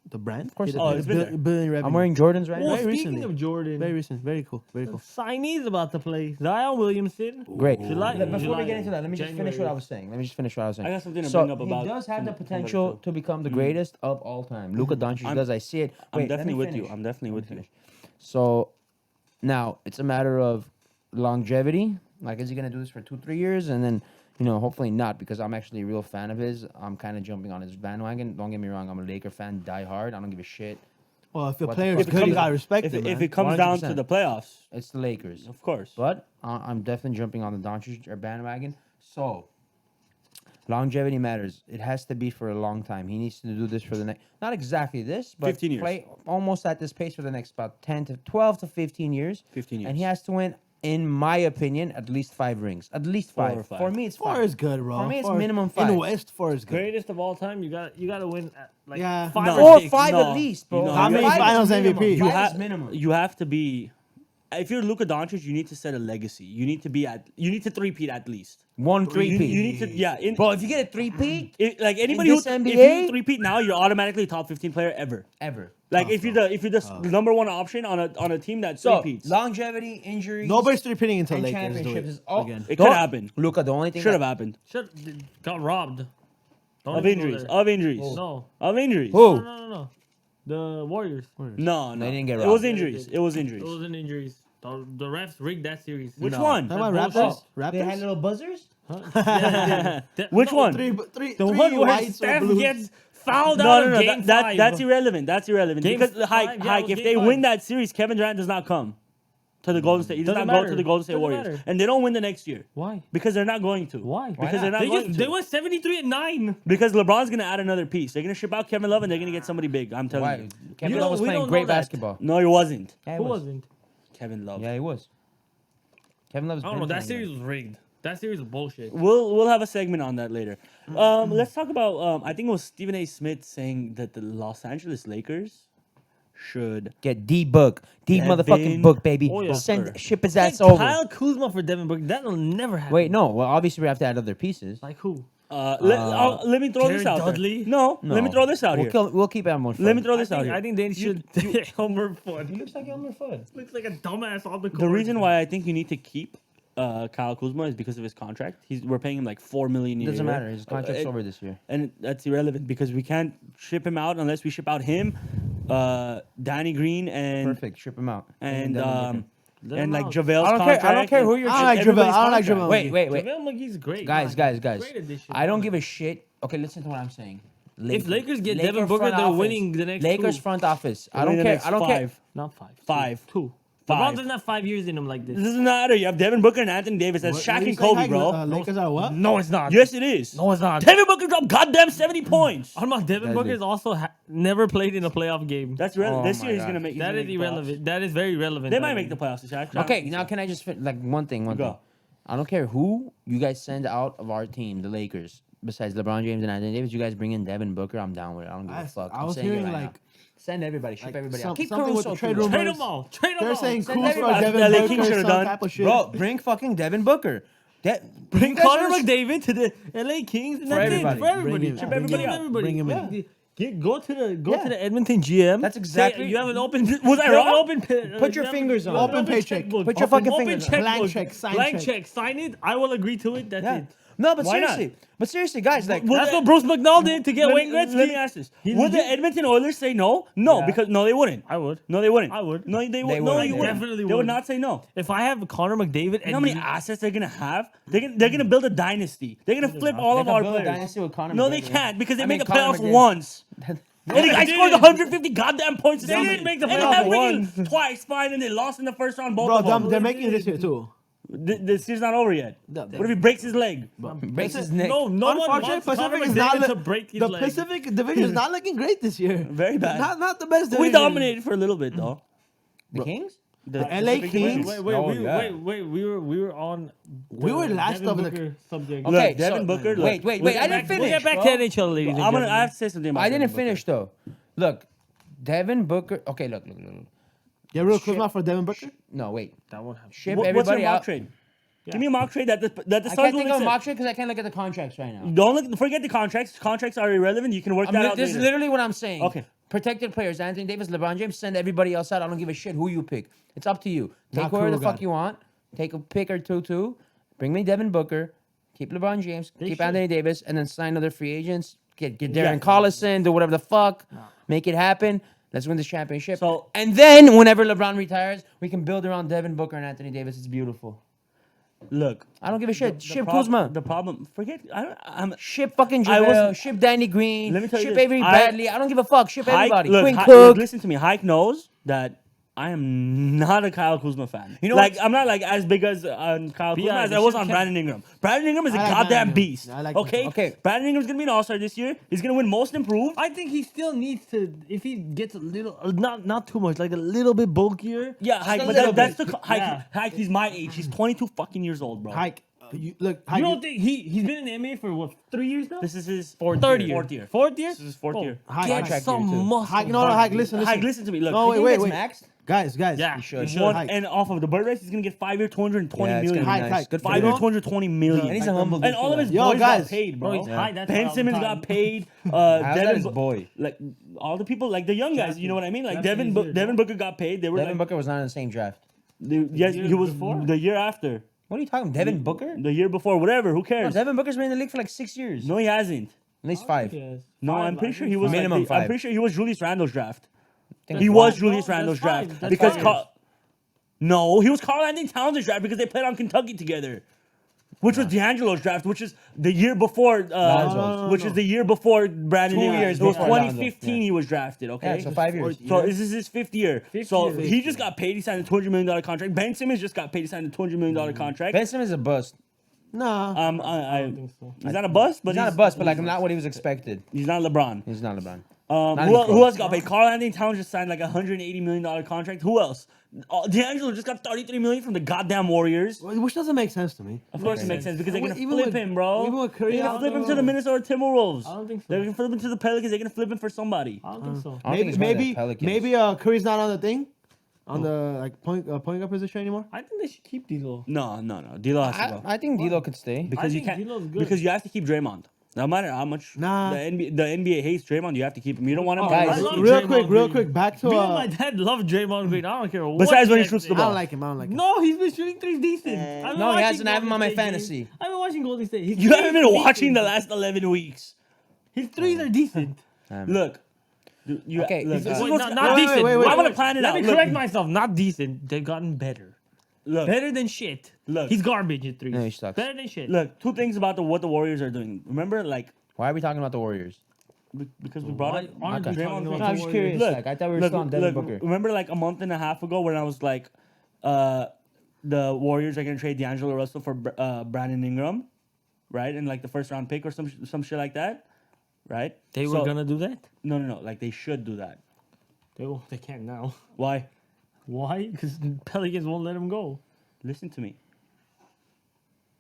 The brand. Of course hit it a did. It's been there. billion revenue. I'm wearing Jordans right Well, now. Very speaking recently. of Jordan, Very recent. Very cool. Very cool. Signee's about to play. Zion Williamson. Great. July- Before July- we get into that, let me just finish what January. I was saying. I got something to So bring up about he does have the somebody potential too. to become the greatest of all time. Luka Doncic does. I see it. I'm Wait, let definitely me with you. finish. I'm definitely Let me with you. finish. So now it's a matter of longevity. Like, is he gonna do this for 2-3 years, and then hopefully not, because I'm actually a real fan of his. I'm kind of jumping on his bandwagon. Don't get me wrong. I'm a Laker fan, die hard. I don't give a shit. Well, if the What the player fuck? is good, you gotta respect If him. if man. it comes down to 100%. the playoffs, It's the Lakers, of course. but I'm definitely jumping on the Doncic bandwagon. So longevity matters. It has to be for a long time. He needs to do this for the next, not exactly this, but 15 years. play almost at this pace for the next about 12 to 15 years. 15 years. And he has to win, in my opinion, at least 5 rings. At least 4 5. or 5. For me, it's 5. 4 is good, bro. For me, it's 4 minimum 5. In the West, 4 is good. Greatest of all time. You got to win at like Yeah. 5 No. or Or 6. 5 No. at least, bro. You know, How many Five is finals minimum. MVP? Five You is minimum. You have to be. If you're Luka Doncic, you need to set a legacy. You need to three-peat at least. 1 You, 3-peat. you need to, yeah. Bro, if you get a 3-peat, Like anybody this who, if NBA? you three-peat now, you're automatically a top 15 player ever. ever. Like if you're the number one option on a team that So, three-peats. longevity, injuries. Nobody's repeating until and Lakers do championships it is all again. It could happen. Luka, the only thing Should have that- happened. Got robbed. Don't Of even go injuries. there. Of injuries. No. Of injuries. Who? No. The Warriors. No, no. They didn't get It was robbed. injuries. It was injuries. It wasn't injuries. The refs rigged that series. Which No. one? How about That's Raptors? bullshit. They had Raptors? little buzzers? Which one? Three The one where whites or Steph blues. gets fouled No, out no, of no. game That, 5. that's irrelevant. That's irrelevant. Game Because five, hike, yeah, it was if game they 5. win that series, Kevin Durant does not come to the Golden State. He does Doesn't not go matter. to the Golden State Doesn't Warriors, matter. and they don't win the next year Why? because they're not going to. Why? Because they're not going to. They went 73-9. Because LeBron's gonna add another piece. They're gonna ship out Kevin Love and they're gonna get somebody big. I'm telling Why? you. Kevin You Love don't- was we playing don't great know that. basketball. No, he wasn't. Yeah, he Who was. wasn't? Kevin Love. Yeah, he was. Kevin Love's I don't been know. That playing series good. was rigged. That series was bullshit. We'll have a segment on that later. Let's talk about. I think it was Stephen A. Smith saying that the Los Angeles Lakers should. Get D book. D Devin motherfucking book, baby. Oh, yeah. Send ship his Take ass over. Kyle Kuzma for Devin Booker. That'll never happen. Wait, no. Well, obviously we have to add other pieces. Like who? Let me throw this Jared out Dudley? there. No, let me throw this out here. We'll keep Elmer Fudd. Let me throw this out here. I think they should. Elmer Fudd. He looks like Elmer Fudd. Looks like a dumbass on the court. The reason why I think you need to keep Kyle Kuzma is because of his contract. We're paying him like $4 million a year. Doesn't matter. His contract's over this year. And that's irrelevant because we can't ship him out unless we ship out him, Danny Green, and Perfect. Ship him out. and Devin um Let and him like out. JaVale's I don't care. contract. I don't care who and you're. I don't like JaVale. everybody's I don't like contract. JaVale. Wait, wait, wait. JaVale McGee's great. Guys. Great addition. I don't give a shit. Okay, listen to what I'm saying. If Lakers get Laker Devin Booker, front they're office. winning the next Lakers two. front office. I Winning don't the care. next I don't care. five. Not 5. Five. Two. Five. LeBron doesn't have 5 years in him like This this. doesn't matter. You have Devin Booker and Anthony Davis. That's What Shaq do you and say, Kobe, Mike? bro. Lakers are what? No, it's not. Yes, it is. No, it's not. Devin Booker dropped goddamn 70 points. I'm not. Devin That Booker is- has also never played in a playoff game. That's relevant. Oh This my year he's God. gonna make. he's That gonna is make the playoffs. irrelevant. That is very relevant. They I might think. make the playoffs. This year. Okay, now can I just like one thing? Go. I don't care who you guys send out of our team, the Lakers. Besides LeBron James and Anthony Davis, you guys bring in Devin Booker. I'm down with it. I don't give a fuck. I I'm was saying it hearing right like now. Send everybody, ship like everybody some- out. Keep something with Caruso the trade too. rumors. Trade them all. Trade them they're all. saying Send Kuz for everybody. Devin LA Kings Booker, should've some done. type of shit. Bro, bring fucking Devin Booker. Bring you guys Connor are- McDavid to the LA Kings and For that's everybody. it. For everybody. Bring him- Ship bring everybody him out. out. Everybody. Bring him Yeah. in. Go to Yeah. the Edmonton GM. That's say exactly- you have an open. Was I you have an wrong? open Put your fingers on it. Open paycheck. checkbook. Put your fucking open fingers on it. checkbook. Blank check, sign Blank check. check. Sign it. I will agree to it. That's Yeah. it. No, but Why not? seriously, guys, like That's what Bruce McNall did to get Wayne Gretzky. Let me ask this: He would the legit- Edmonton Oilers say no? No, Yeah. because no, they wouldn't. I would. No, they wouldn't. I would. No, they They would. No, wouldn't. you They wouldn't. definitely They would would. not say no. If I have Connor McDavid You know how many assets they're gonna have? They're gonna build a dynasty. They're gonna flip all They of can our build a players. dynasty with Connor No, they McDavid. can't because they I made mean, the Connor playoffs McDavid. once. And the guy They scored didn't. 150 goddamn points. They didn't make the and they playoffs have once. Wiggins twice, fine, and they lost in the first round. Both Bro, of them. they're making it this year too. The season's not over yet. No, What if he breaks his leg? breaks his neck. No one Unfortunately, wants Connor Pacific is not McDavid to break his the leg. Pacific Division is not looking great this year. Very bad. Not the best division. We dominated for a little bit though. The Kings? The LA Pacific Kings? Division. Wait, Oh, we, yeah. wait. We were on. We were last Devin of the- Booker subject. Look, Okay, Devin so- Booker. Look, Wait. We'll I get didn't back- We'll finish. get back bro. to NHL, ladies and gentlemen. I have to say something about I didn't Devin Booker. finish though. Look, Devin Booker. Okay, look. Yeah, real quick for Devin Booker. No, wait. That won't happen. Ship What's your everybody mock out. trade? Give me a mock trade that the I Suns can't will think of a accept. mock trade because I can't look at the contracts right now. Don't look. Forget the contracts. Contracts are irrelevant. You can work that out This is later. literally what I'm saying. Okay. Protected players, Anthony Davis, LeBron James, send everybody else out. I don't give a shit who you pick. It's up to you. Take Not whoever the cool, fuck God. you want. Take a pick or two. Bring me Devin Booker. Keep LeBron James. Keep should. Anthony Davis, and then sign other free agents. Get Darren Collison. Do whatever the fuck. Make it happen. Let's win this championship. So- and then whenever LeBron retires, we can build around Devin Booker and Anthony Davis. It's beautiful. Look, I don't give a shit. the Ship prob- Kuzma. The problem. Forget. I'm. Ship fucking I JaVale. wasn't- Ship Danny Green. Let me tell you ship this. Avery I- Bradley. I don't give a fuck. Ship Hike, everybody. look, Quinn Hike- Cook. look, listen to me. Hike knows that I am not a Kyle Kuzma fan. You know like what? I'm not like as big as Kyle Kuzma yeah, as they I was should on kept- Brandon Ingram. Brandon Ingram is a I like goddamn Brandon Ingram. beast. I like okay? him. Okay. Brandon Ingram's gonna be an all-star this year. He's gonna win most improved. I think he still needs to, if he gets a little, not too much, like a little bit bulkier. Yeah, Hike, a but little that's bit. the Hike. Yeah. Hike, he's my age. He's 22 fucking years old, bro. Hike. Look, You don't think he's been in the NBA for what, 3 years now? This is his Third year. Fourth year. Fourth year? This is his fourth year. Hike. Get Contract some year, too. muscle. Hike. No, Hike. Listen. Hike, listen to me. Look, No, You think wait. it's maxed? Guys. Yeah, You should. you should. one, Hike. and off of the bird race, he's gonna get 5 year, 220 Yeah, it's million. gonna be Hike, nice. Hike. Good for 5 year, him. 220 million. And he's a humble And dude all for of his that. Yo, boys guys. got paid, Bro, bro. he's high, that's Ben why I'm Simmons tired. got paid. How's that Devin, his boy? like all the people, like the young guys. You know what I mean? Like Drafted Devin, this year, Devin Booker got paid. They were Devin like, Booker was not in the same draft. yes, year he was before? the year after, What are you talking? Devin Booker? the year before, whatever. Who No, cares? Devin Booker's been in the league for like 6 years. No, he hasn't. At least 5. Yes. No, Five, I'm pretty I sure think he was five. Minimum I'm 5. pretty sure he was Julius Randle's draft. Think He it's was five. Julius No, Randle's that's draft five. That's because five. no, he was Carl Anthony Towns' draft because they played on Kentucky together, which was D'Angelo's draft, which is the year before, Lonzo's. which is the year before Brandon. 2 Ingram. years It was before 2015. Lonzo, yeah. He was drafted. Okay, Yeah, so 5 years. So this is his 5th year. So year. he just got paid. He signed a $200 million contract. Ben Simmons just got paid. He signed a $200 million contract. Ben Simmons is a bust. Nah. I don't think so. he's not a bust, but He's not a bust, but like not what he was expected. He's not LeBron. He's not LeBron. Who, even who close. else got paid? Carl Anthony Towns just signed like a $180 million contract. Who else? D'Angelo just got $33 million from the goddamn Warriors. Which doesn't make sense to me. Of course, it makes sense because they're gonna Even flip with- him, bro. even with Curry They're gonna out, flip him though. to the Minnesota Timberwolves. I don't think so. They're gonna flip him to the Pelicans. They're gonna flip him for somebody. I don't think so. I don't think Maybe he's going to the maybe Pelicans. Curry's not on the thing, on the like point guard position anymore. I think they should keep D'Lo. No. D'Lo has to go I think D'Lo could stay. because I you think can't. D'Lo's good. Because you have to keep Draymond. No matter how much Nah. the NBA hates Draymond, you have to keep him. You don't want him. Guys, I love Real Draymond quick, Green. back to Me and my dad love Draymond Green. I don't care what. Besides when he guy shoots the I says. ball. don't like him. I don't like him. No, he's been shooting threes decent. I've been No, he watching hasn't. I have him on my Golden State fantasy. games. I've been watching Golden State. His You haven't threes been are watching the decent. last 11 weeks. His threes are decent. Look. You, Okay, look, this is Wait, what's- not wait, decent. wait, wait, I'm gonna wait. plan it Let out. me Look, correct myself. Not decent. They've gotten better. Look, Better than shit. Look. He's garbage at threes. No, he sucks. Better than shit. look. 2 things about what the Warriors are doing. Remember, like Why are we talking about the Warriors? because we brought Why it. aren't we Okay. talking No, about I was the just Warriors? curious. Look, Like, I thought we were still on Devin Booker. Remember, like a month and a half ago, when I was like, the Warriors are gonna trade D'Angelo Russell for Brandon Ingram, right? And like the first round pick or some shit like that, right? They were So- gonna do that. No. Like they should do that. They can't now. Why? Why? Because Pelicans won't let him go. Listen to me.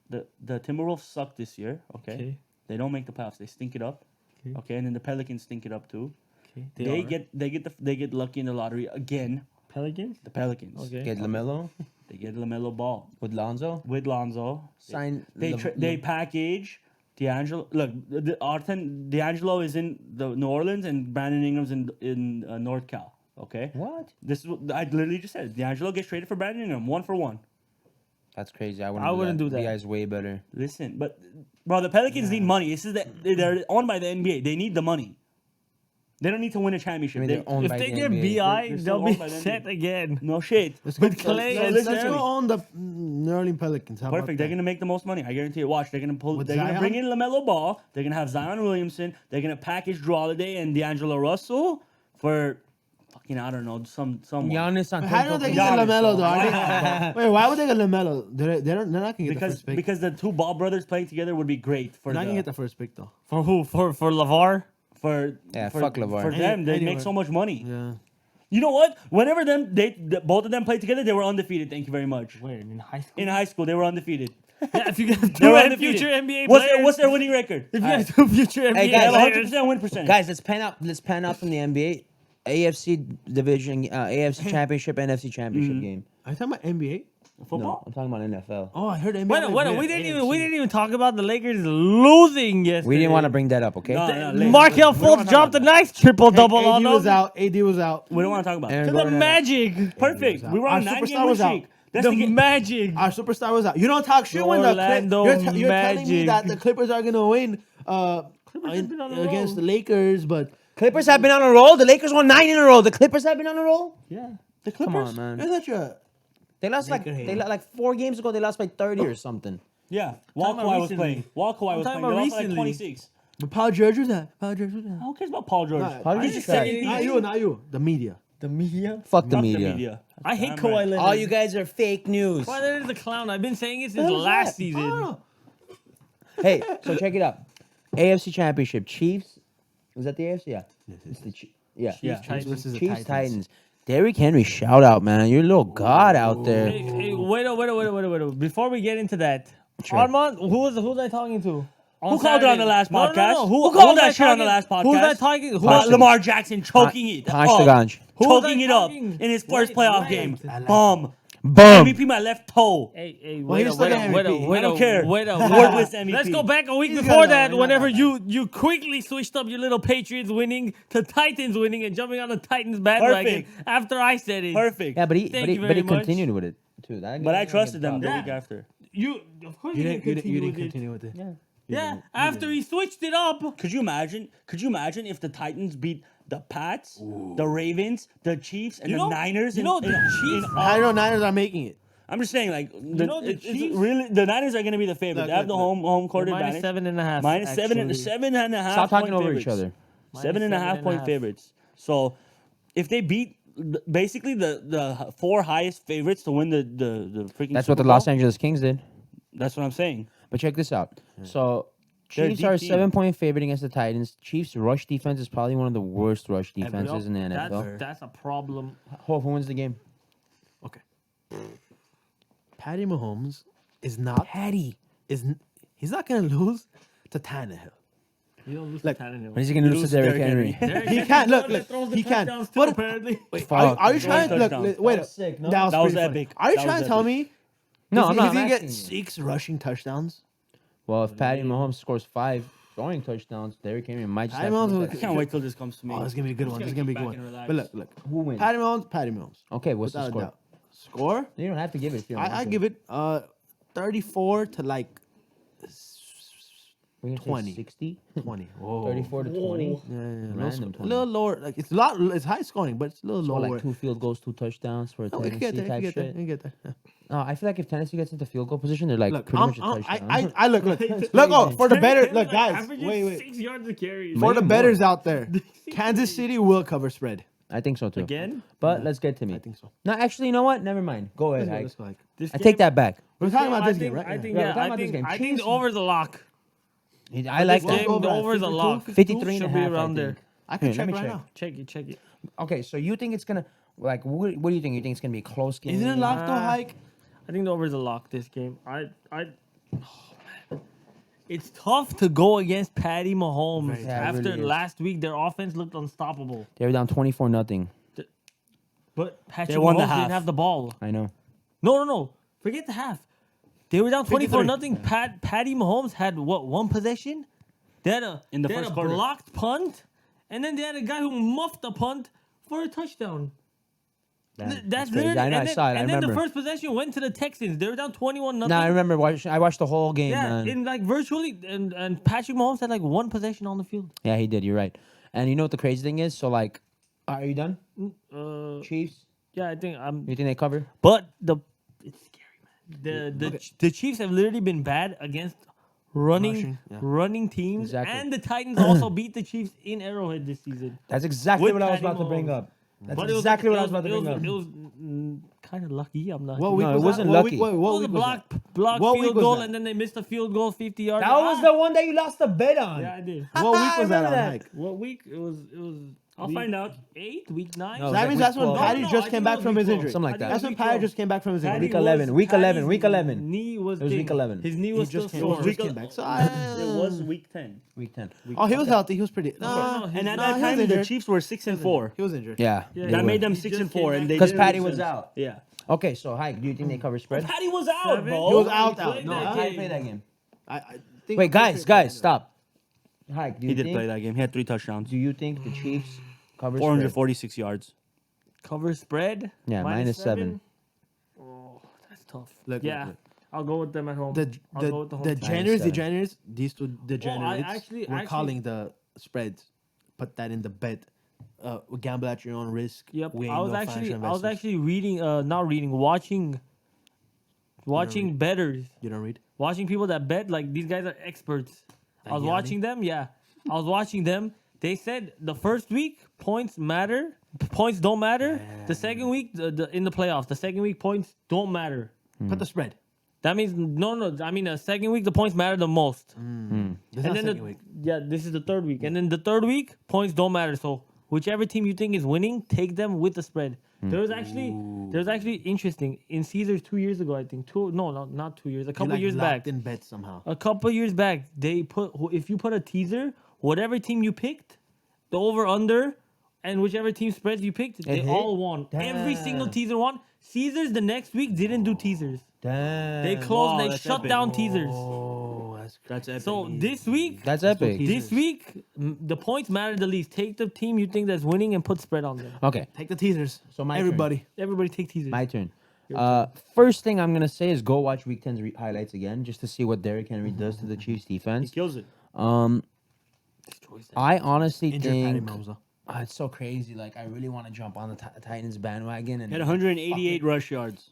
the Timberwolves suck this year. Okay? Okay. They don't make the playoffs. They stink it up. Okay. Okay, and then the Pelicans stink it up too. Okay. They get lucky in the lottery again. Pelicans. The Pelicans. Okay. Get Lamelo They get LaMelo Ball with Lonzo. with Lonzo. Sign. They package D'Angelo. Look, D'Angelo is in the New Orleans and Brandon Ingram's in North Cal. Okay. What? This is what I literally just said. D'Angelo gets traded for Brandon Ingram, 1-for-1. That's crazy. I I wouldn't do that. The guy's way better. Listen, but bro, the Pelicans need money. This is they're owned by the NBA. They need the money. They don't need to win a I championship. mean, They- they're owned If by they the get NBA. BI, They're they'll still be owned by them. set again. no shit. Let's With go. Clay let's, and let's Terry. go on the New Orleans Pelicans. How Perfect. about They're that? gonna make the most money. I guarantee it. Watch. They're gonna pull. With They're gonna Zion? bring in LaMelo Ball. They're gonna have Zion Williamson. They're gonna package Drew Holiday and D'Angelo Russell for fucking I don't know someone. Giannis on How do they get Giannis, Lamelo though? Giannis. Wait, why would they get Lamelo? They're not gonna get the because first pick. because the two Ball brothers playing together would be great for They're not the, gonna get the first pick though. For who? For LeVar? for Yeah, for, fuck LeVar. for them. They Anyway. make so much money. Yeah. You know what? Whenever both of them played together, they were undefeated. Thank you very much. Where in high school? In high school, they were undefeated. Yeah, if you get They two were and undefeated. future NBA What's players, their winning record? if you get two future NBA Hey, They have guys, players, 100% win percentage. Guys, let's pan out from the NBA, AFC division, AFC championship, NFC championship game. Are you talking about NBA? No, Football. I'm talking about NFL. Oh, I heard NBA. wait, we didn't even talk about the Lakers losing yesterday. We didn't want to bring that up, okay? No, no, listen, Markel we don't wanna Fultz talk dropped a about that. nice triple double AD on was them. out. AD was out. We don't want to talk about Aaron it. To the Gordon had- Magic. Perfect. was We were out. on Our 9 superstar game win was out. streak. That's The the game. Magic. Our superstar was out. You don't talk shit when the Orlando you're telling me Magic. that the Clippers are gonna win have been on a against roll. the Lakers, but Clippers have been on a roll. The Lakers won 9 in a row. The Clippers have been on a roll. Yeah. The Come Clippers. on, man. I thought you. They lost Laker hater. like 4 games ago. They lost by 30 or something. Yeah. While talking about Kawhi was recently. playing. While Kawhi was talking playing. They about lost by like recently. 26. But Paul George was that. Paul George was that. Who cares about Paul George? Nah, Paul George I is just trash. saying Not you, not you. The media. The media. Fuck the Fuck media. I hate Damn Kawhi right. Leonard. All you guys are fake news. Kawhi Leonard is a clown. I've been saying it since What is last that? season. I don't know. Hey, so check it out. AFC Championship, Chiefs. Was that the AFC? Yeah. It's the yeah. Yeah. Titans. This is the Chiefs, Titans. Derrick Henry, shout out, man. You're a little god out there. Hey, wait. Before we get into that, Sure. Armand, who's I talking to? Who called it on the last No, no, no, podcast? no. Who was called that I shit on the talking- last podcast? Who's I talking? Who Punch was- Lamar Jackson choking it. Punch up. the ganj. Who was I Choking it up talking? in his first Wait, playoff wait. game. I like Boom. Boom. MVP my left toe. Hey, Well, he's still the MVP. I don't care. Wordless Wordless MVP. Let's go back a week He's before gonna that. win, Whenever not you quickly switched up your little Patriots winning to Titans winning and jumping on the Titans bandwagon Perfect. after I said it. Perfect. Yeah, but he Thank you very much. continued with it too. But I trusted them the Yeah. week after. You, of course, You you didn't continue with it. continue with it. Yeah. Yeah, after he switched it up. Could you imagine? Could you imagine if the Titans beat the Pats, the Ravens, the Chiefs, and You the know- Niners? you know the Chiefs I know Niners are making it. I'm just saying, like, the it's Chiefs- really the Niners are going to be the favorite. Look, They have look, the home court Minus advantage. 7.5. Minus seven actually. 7.5. Stop talking point over favorites. each other. Seven and a half point 7.5. favorites. So if they beat basically the 4 highest favorites to win the freaking That's what Super the Los Bowl, Angeles Kings did. That's what I'm saying. But check this out. So They're a Chiefs deep are a team. 7-point favorite against the Titans. Chiefs rush defense is probably one of the worst rush defenses in the NFL. That's a problem. Who wins the game? Okay. Patty Mahomes is not Patty. he's not gonna lose to Tannehill. You don't lose Like, to Tannehill. When is he gonna lose to Derrick Henry? He can't look. He can't. What? What? Apparently. Wait, Fuck. are you trying? Look, Touchdown. wait. That was sick, no? That was That was pretty funny. epic. Are you That trying was to tell epic. me? No, he's I'm not. gonna I'm get asking you. 6 rushing touchdowns. Well, if Patty Mahomes scores 5 throwing touchdowns, Derrick Henry might just Patty have to Mahomes do will- that. I can't wait till this comes to me. Oh, it's gonna be a good one. gonna It's gonna be a kick good back one. and relax. But look. Who wins? Patty Mahomes. Okay, what's the Without a score? doubt. Score? You don't have to give it if you don't I want to. give it 34 to like We're gonna say 20. 60? 20. Whoa. 34 to 20? Yeah, Random a 20. little lower. Like it's a lot. It's high scoring, but it's a little So lower. like 2 field goals, 2 touchdowns for a No, we can get Tennessee there. We type can get there. shit. We can get there. Yeah. No, I feel like if Tennessee gets into field goal position, they're like Look, pretty much a I'm- touchdown. I look. Look. Oh, for the better. Look, guys. Averaging Wait. 6 yards a carry. For the Maybe betters out there, Kansas City will cover spread. I think so too. Again? But let's get to me. I think so. No, actually, you know what? Never mind. Go ahead, Let's Ike. go, Ike. This I game- take that back. We're talking about I this think- game, right? I think, Yeah, yeah, we're talking I about this think, game. I think Chiefs- the over's a lock. I like This that. game, over the at over's a 52, lock. 53 and a Should be half, I around there. think. I can Here, let check me right check. now. Check it. Okay, so you think it's gonna like what do you think? You think it's gonna be a close game? Isn't it locked though, Nah. Hike? I think the over's a lock this game. It's tough to go against Patty Mahomes. Yeah, it After really is. last week, their offense looked unstoppable. They were down 24-0. But Patrick won the Mahomes half. didn't have the ball. I know. No. Forget the half. They were down 24-0. Patty Mahomes had what, one possession? They had a In the they had first a quarter. blocked punt, and then they had a guy who muffed the punt for a touchdown. That's crazy. literally. I know, I saw it, I And then the remember. first possession went to the Texans. They were down 21-0. No, I remember. I watched the whole game, Yeah, man. in like virtually, and Patrick Mahomes had like one possession on the field. Yeah, he did. You're right. And you know what the crazy thing is? So like, are you done? Chiefs? Yeah, I think I'm. You think they cover? But it's scary, man. The Chiefs have literally been bad against running teams, Exactly. and the Titans also beat the Chiefs in Arrowhead this season. That's exactly With what I was Patty about to bring Mahomes. up. That's But it was exactly like- what I was about to bring up. It was kind of lucky. I'm not. What No, week it was wasn't that? What lucky. week- what It was a week was that? block What week field was goal, that? and then they missed a field goal 50 yards. That was the one that you lost the bet on. Yeah, I did. What week I was that remember on, that. Mike? What week? It was. I'll week find out. 8, week 9. No, So it was that like means week that's when 12. Patty No, I just think came it back was from week his 12. injury. Something like that. That's when Week Patty 12. just came back from his Patty injury. Week 11, week 11, week 11. Knee was It was thing. week 11. His knee He was just still came, sore. just came back. So It was week 10. Week 10. oh, he was healthy. He was pretty. no, No, he's And at not- that he was time, the injured. Chiefs were 6-4. he was injured. Yeah. Yeah, they That were. made them He just 6-4, came and back. they 'Cause didn't Patty lose was since. out. Yeah. Okay, so Hike, do you think they cover spread? Patty was out, Seven. bro. He was He out. played No, that how did he game. play that game? I think Wait, guys, stop. Hike, do He you did think? play that game. He had 3 touchdowns, Do you think the Chiefs cover spread? 446 yards. Cover spread. Yeah, minus 7. Oh, that's tough. Look, yeah, look. I'll go with them at home. I'll go with the home the team. Degenerates, seven. Degenerates, these two Degenerates actually- were calling the spreads. Put that in the bet. Gamble at your own risk. Yep. We ain't I was no actually financial I was investors. actually reading not reading, watching betters. You don't read? Watching people that bet, like these guys are experts. I was Yanni? watching them, yeah. I was watching them. They said the first week points matter, points don't matter. The second week, in the playoffs, the second week points don't matter. Put the spread. That means no. I mean, the second week the points matter the most. This is And not then second week. yeah, this is the third week, and then the third week points don't matter. So whichever team you think is winning, take them with the spread. There was actually interesting in Caesars 2 years ago. I think not 2 years, a couple Like years back. locked in bets somehow. A couple years back, they put if you put a teaser, whatever team you picked, the over under, and whichever team spreads you picked, they hit? all won. Every single Damn. teaser won. Caesars the next week didn't do teasers. Damn. They closed. wow, they that's shut epic. down teasers. Oh, that's That's epic. So this week, That's epic. this week, the points matter the least. Take the team you think that's winning and put spread on them. Okay, take the teasers. So my turn. everybody. Everybody take teasers. my turn. First thing I'm gonna say is go watch Week 10's highlights again, just to see what Derrick Henry does to the Chiefs he defense. kills it. I honestly Injured Patty think Mahomes, though. it's so crazy. Like I really want to jump on the Titans bandwagon and He had 188 rush yards.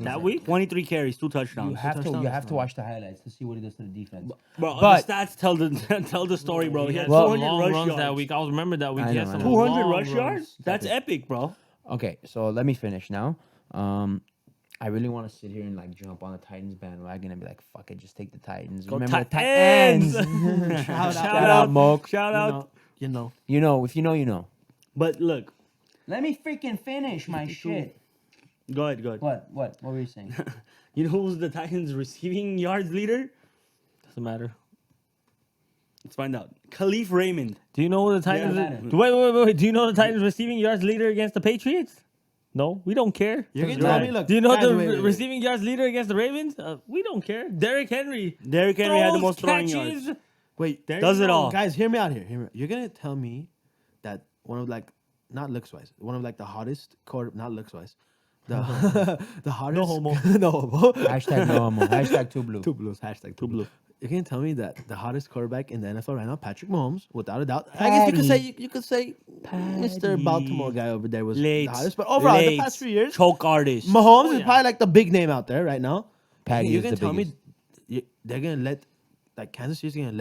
That week? 23 carries, 2 touchdowns. You have to touchdowns, watch the highlights to see what he does to the defense. Bro, But- the stats tell the tell the story, bro. He had Well- 200 long rush runs yards. that week. I was remember that week. I He had know, I some know. 200 long rush runs. yards? That's epic, bro. Okay, so let me finish now. I really want to sit here and like jump on the Titans bandwagon and be like, "Fuck it, just take the Titans." Go Remember the Titans! Shout Shout out. out, Moke. Shout out. You know. You know, if you know, you know. But look, Let me freaking finish my shit. go ahead, go ahead. What were you saying? You know who's the Titans receiving yards leader? Doesn't matter. Let's find out. Khalif Raymond. Do you know who the Titans? matter. Wait. Do you know the Titans receiving yards leader against the Patriots? No, we don't care. You're gonna Right. tell me, look. Do you know guys, the wait. receiving yards leader against the Ravens? We don't care. Derrick Henry. Derrick Henry had the Throws, most throwing catches. yards. Wait, There Does you it go. all. guys, hear me out here. You're gonna tell me that one of like, not looks wise, one of like the hottest quarter, not looks wise, the hottest. No homo. no homo. Hashtag no homo. Hashtag two blue. Two blues. Hashtag two blue. You're gonna tell me that the hottest quarterback in the NFL right now, Patrick Mahomes, without a doubt. I guess you could say Mr. Baltimore guy over there was Late. the hottest. But overall, the Late. past few years, Choke artist. Mahomes is yeah. probably like the big name out there right now. Patty You're is gonna the tell biggest. me they're gonna let like Kansas City's gonna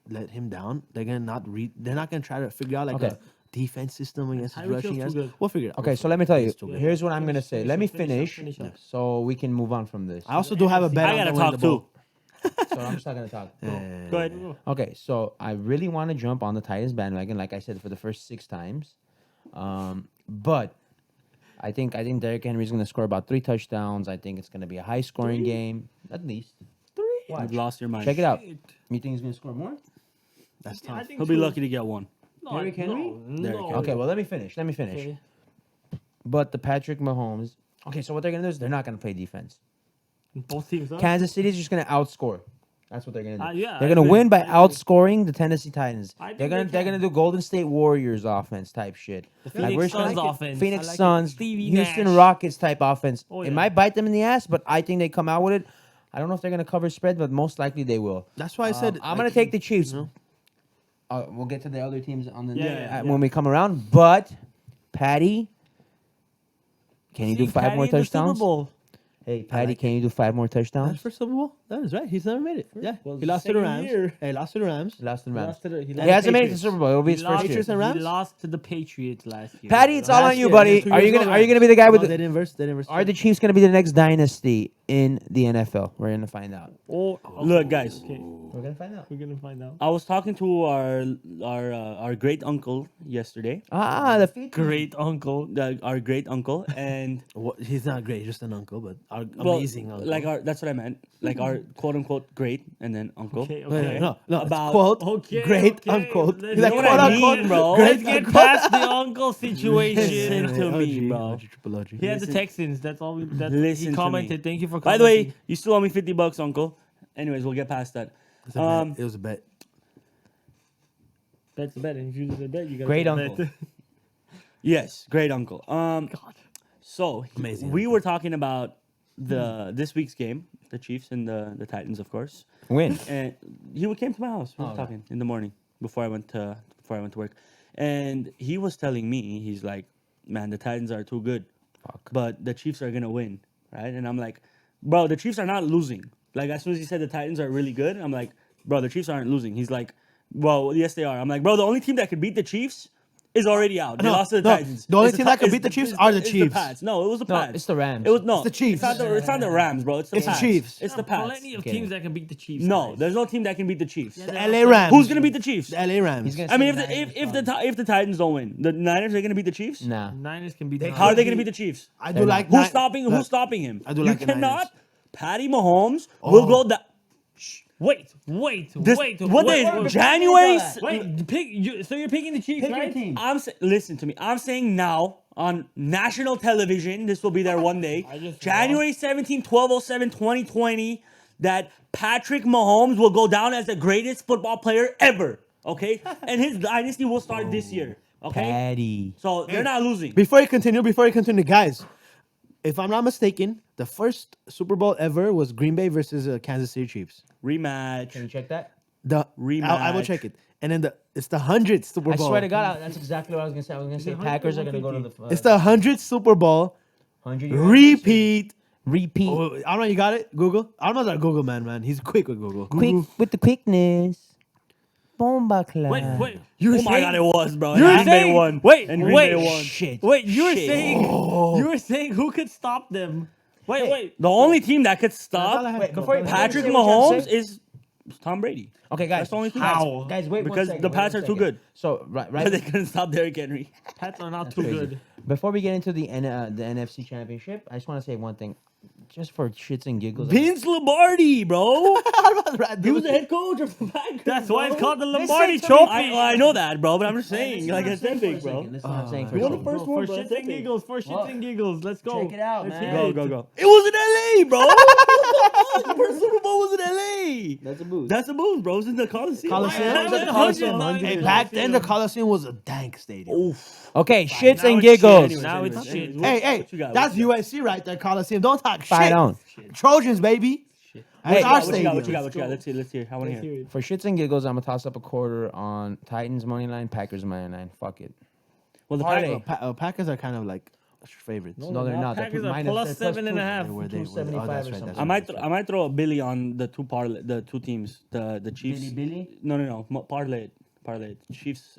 let him down. They're gonna not read. They're not gonna try to figure out like Okay. a defense system against his Tyreek rushing Hill's yards. too good. We'll figure it out. Okay, We'll so figure let me tell you. He's too good. Here's what I'm gonna say. Let me finish finish, up. so we can move on from this. I also do have a bet. I on gotta them winning talk the ball. too. So I'm just not gonna talk. Go ahead. Okay, so I really want to jump on the Titans bandwagon, like I said, for the first 6 times. But I think Derrick Henry's gonna score about 3 touchdowns. I think it's gonna be a high scoring game, at least. Watch. You've lost your mind. Check it out. You think he's gonna score more? That's I tough. think He'll be two. lucky to get one. No, Derrick Henry? Derrick No. Henry. Okay, well let me finish. Okay. But the Patrick Mahomes. Okay, so what they're gonna do is they're not gonna play defense. Both teams. Huh? Kansas City's just gonna outscore. That's what they're gonna do. Yeah, they're I gonna agree. win by I agree. outscoring the Tennessee Titans. I think They're gonna they they're can. gonna do Golden State Warriors offense type shit. The Like, Phoenix we're just Suns gonna- offense. Phoenix I like it. Suns, Stevie Houston Nash. Rockets type offense. Oh, It yeah. might bite them in the ass, but I think they come out with it. I don't know if they're gonna cover spread, but most likely they will. That's why I said I'm gonna take the Chiefs. you know? We'll get to the other teams on the Yeah. when we come around. But Patty, can you do See 5 Patty more in the Super touchdowns? Bowl. Hey, Patty, like can you do 5 more touchdowns? That's for Super Bowl. That is right. He's never made it. Yeah, Well, he lost to the second Rams. year. Hey, lost to the Rams. Last and He Rams. lost to the- He the hasn't made it to Patriots. Super Bowl. It'll be his He first lost- year. Patriots and Rams? He lost to the Patriots last year. Patty, it's all Last on you, year, buddy. 2 Are you years gonna ago, are you gonna be the guy No, with they the? didn't verse. They didn't verse. Are the Chiefs gonna be the next dynasty in the NFL? We're gonna find out. Oh, Look, guys. Okay. We're gonna find out. We're gonna find out. I was talking to our great uncle yesterday. The feet. Great uncle. Our great uncle, and What, he's not great, just an uncle, but our well, amazing uncle. like that's what I meant. Like our quote unquote great, and then uncle. Okay, No, okay. no, About- it's quote, Okay, great okay, unquote. let's He's like, go. You know what I quote, mean, bro? great Let's get past the uncle situation. Listen to me, OG, bro. OG, triple OG. He had the Listen- Texans. That's all. He Listen to me. commented. Thank you for. By the way, commenting. you still owe me $50, uncle. Anyways, we'll get past that. It's a bet. It was a bet. Bet's a bet. And if you lose a bet, you got Great uncle. Yes, great uncle. God. So Amazing we uncle. were talking about this week's game, the Chiefs and the Titans, of course. Win. And he came to my house. We were Oh, talking in the morning before I went to work, and he was telling me, he's like, "Man, the Titans are too good, but the Chiefs are gonna win, right?" And I'm like, "Bro, the Chiefs are not losing." Like as soon as he said the Titans are really good, I'm like, "Bro, the Chiefs aren't losing." He's like, "Well, yes, they are." I'm like, "Bro, the only team that could beat the Chiefs is already out. They No, lost to the no, Titans. the only It's team that could it's beat the Chiefs are the it's Chiefs. Pats. No, it was the No, Pats. it's the Rams. It was no, It's the Chiefs. It's not the Rams, bro. It's the It's the Pats. Chiefs. It's the Pats. Plenty of Okay. teams that can beat the Chiefs. No, guys. there's no team that can beat the Chiefs. The LA Rams. Who's gonna beat the Chiefs? The LA Rams? He's gonna I mean, say if Niners, if the Titans don't win, the Niners are gonna beat the Chiefs. Nah. Niners can beat. They the How are they could gonna be- beat the Chiefs? I They're do not. like Who's stopping? Look, Who's stopping him? I do You like the cannot. Niners. Patty Mahomes will Oh. go down. Wait. This, wait. what wait, day? wait, January. Wait. So you're picking the Chiefs, right? Listen to me. I'm saying now on national television, this will be there one day. January 17, 12/07, 2020, that Patrick Mahomes will go down as the greatest football player ever. Okay? And his dynasty will start this year. Okay? Patty. So they're not losing. Before you continue, guys, if I'm not mistaken, the first Super Bowl ever was Green Bay versus Kansas City Chiefs. Rematch. Can you check that? I will Rematch. check it. And then it's the 100th Super I Bowl. swear to God, that's exactly what I was gonna say. I was gonna say 100 Packers are gonna go to the. It's the 100th Super Bowl 100 repeat. repeat. Oh, I don't know. You got it? Google. I don't know that Google man. He's quick with Google. Quick with the quickness. Bomba clap. Wait. Oh my God, it was, bro. You were And Green Bay saying- won. wait, And Green wait. Bay won. Shit. Wait, you were Shit. saying who could stop them? Wait. The only team that could That's all I stop have. Wait, before you- Patrick say what you have to Mahomes say. is Tom Brady. Okay, guys. That's the only thing. How? Guys, wait one Because second, the wait Pats one are too second. good. So But right they couldn't stop Derrick Henry. Pats are not too crazy. good. before we get into the NFC Championship, I just want to say one thing, just for shits and giggles. Vince Lombardi, bro. Brad, He was the head coach of the Packers. That's why it's bro. called the Lombardi Listen to me. Trophy. I know that, bro, but I'm just saying, Listen like to it's what I'm saying epic, for a bro. second. Listen to what I'm saying for a You want second. the first For one, bro. shits It's and epic. giggles, for shits and giggles. Let's go. Check it out, Let's man. hear Go, it. go, go. It was in LA, bro. The first Super Bowl was in LA. That's a boost. That's a boost, bro. It's in the Coliseum. Coliseum? That was The a Coliseum. 100. Hey, back then the Coliseum was a dank stadium. Oof. Okay, shits Now and it's giggles. shit. Now Anyways, it's shit. anyways, Hey, what you got? that's What you got? USC right there, Coliseum. Don't talk shit. Fight on. Trojans, baby. Hey, It's our What you got? stadium. What you got? What you got? Let's hear. I want to Let's hear. hear it. For shits and giggles, I'm gonna toss up a quarter on Titans money line, Packers money line. Fuck it. Well, the Parlay. Packers. Packers are kind of like favorites. No, they're not. They're Packers are minus- plus they're 7.5. Where they- 275 oh, that's or right, something. that's I might throw a Billy on the two teams, the Chiefs. Billy? No. Parlay it. Chiefs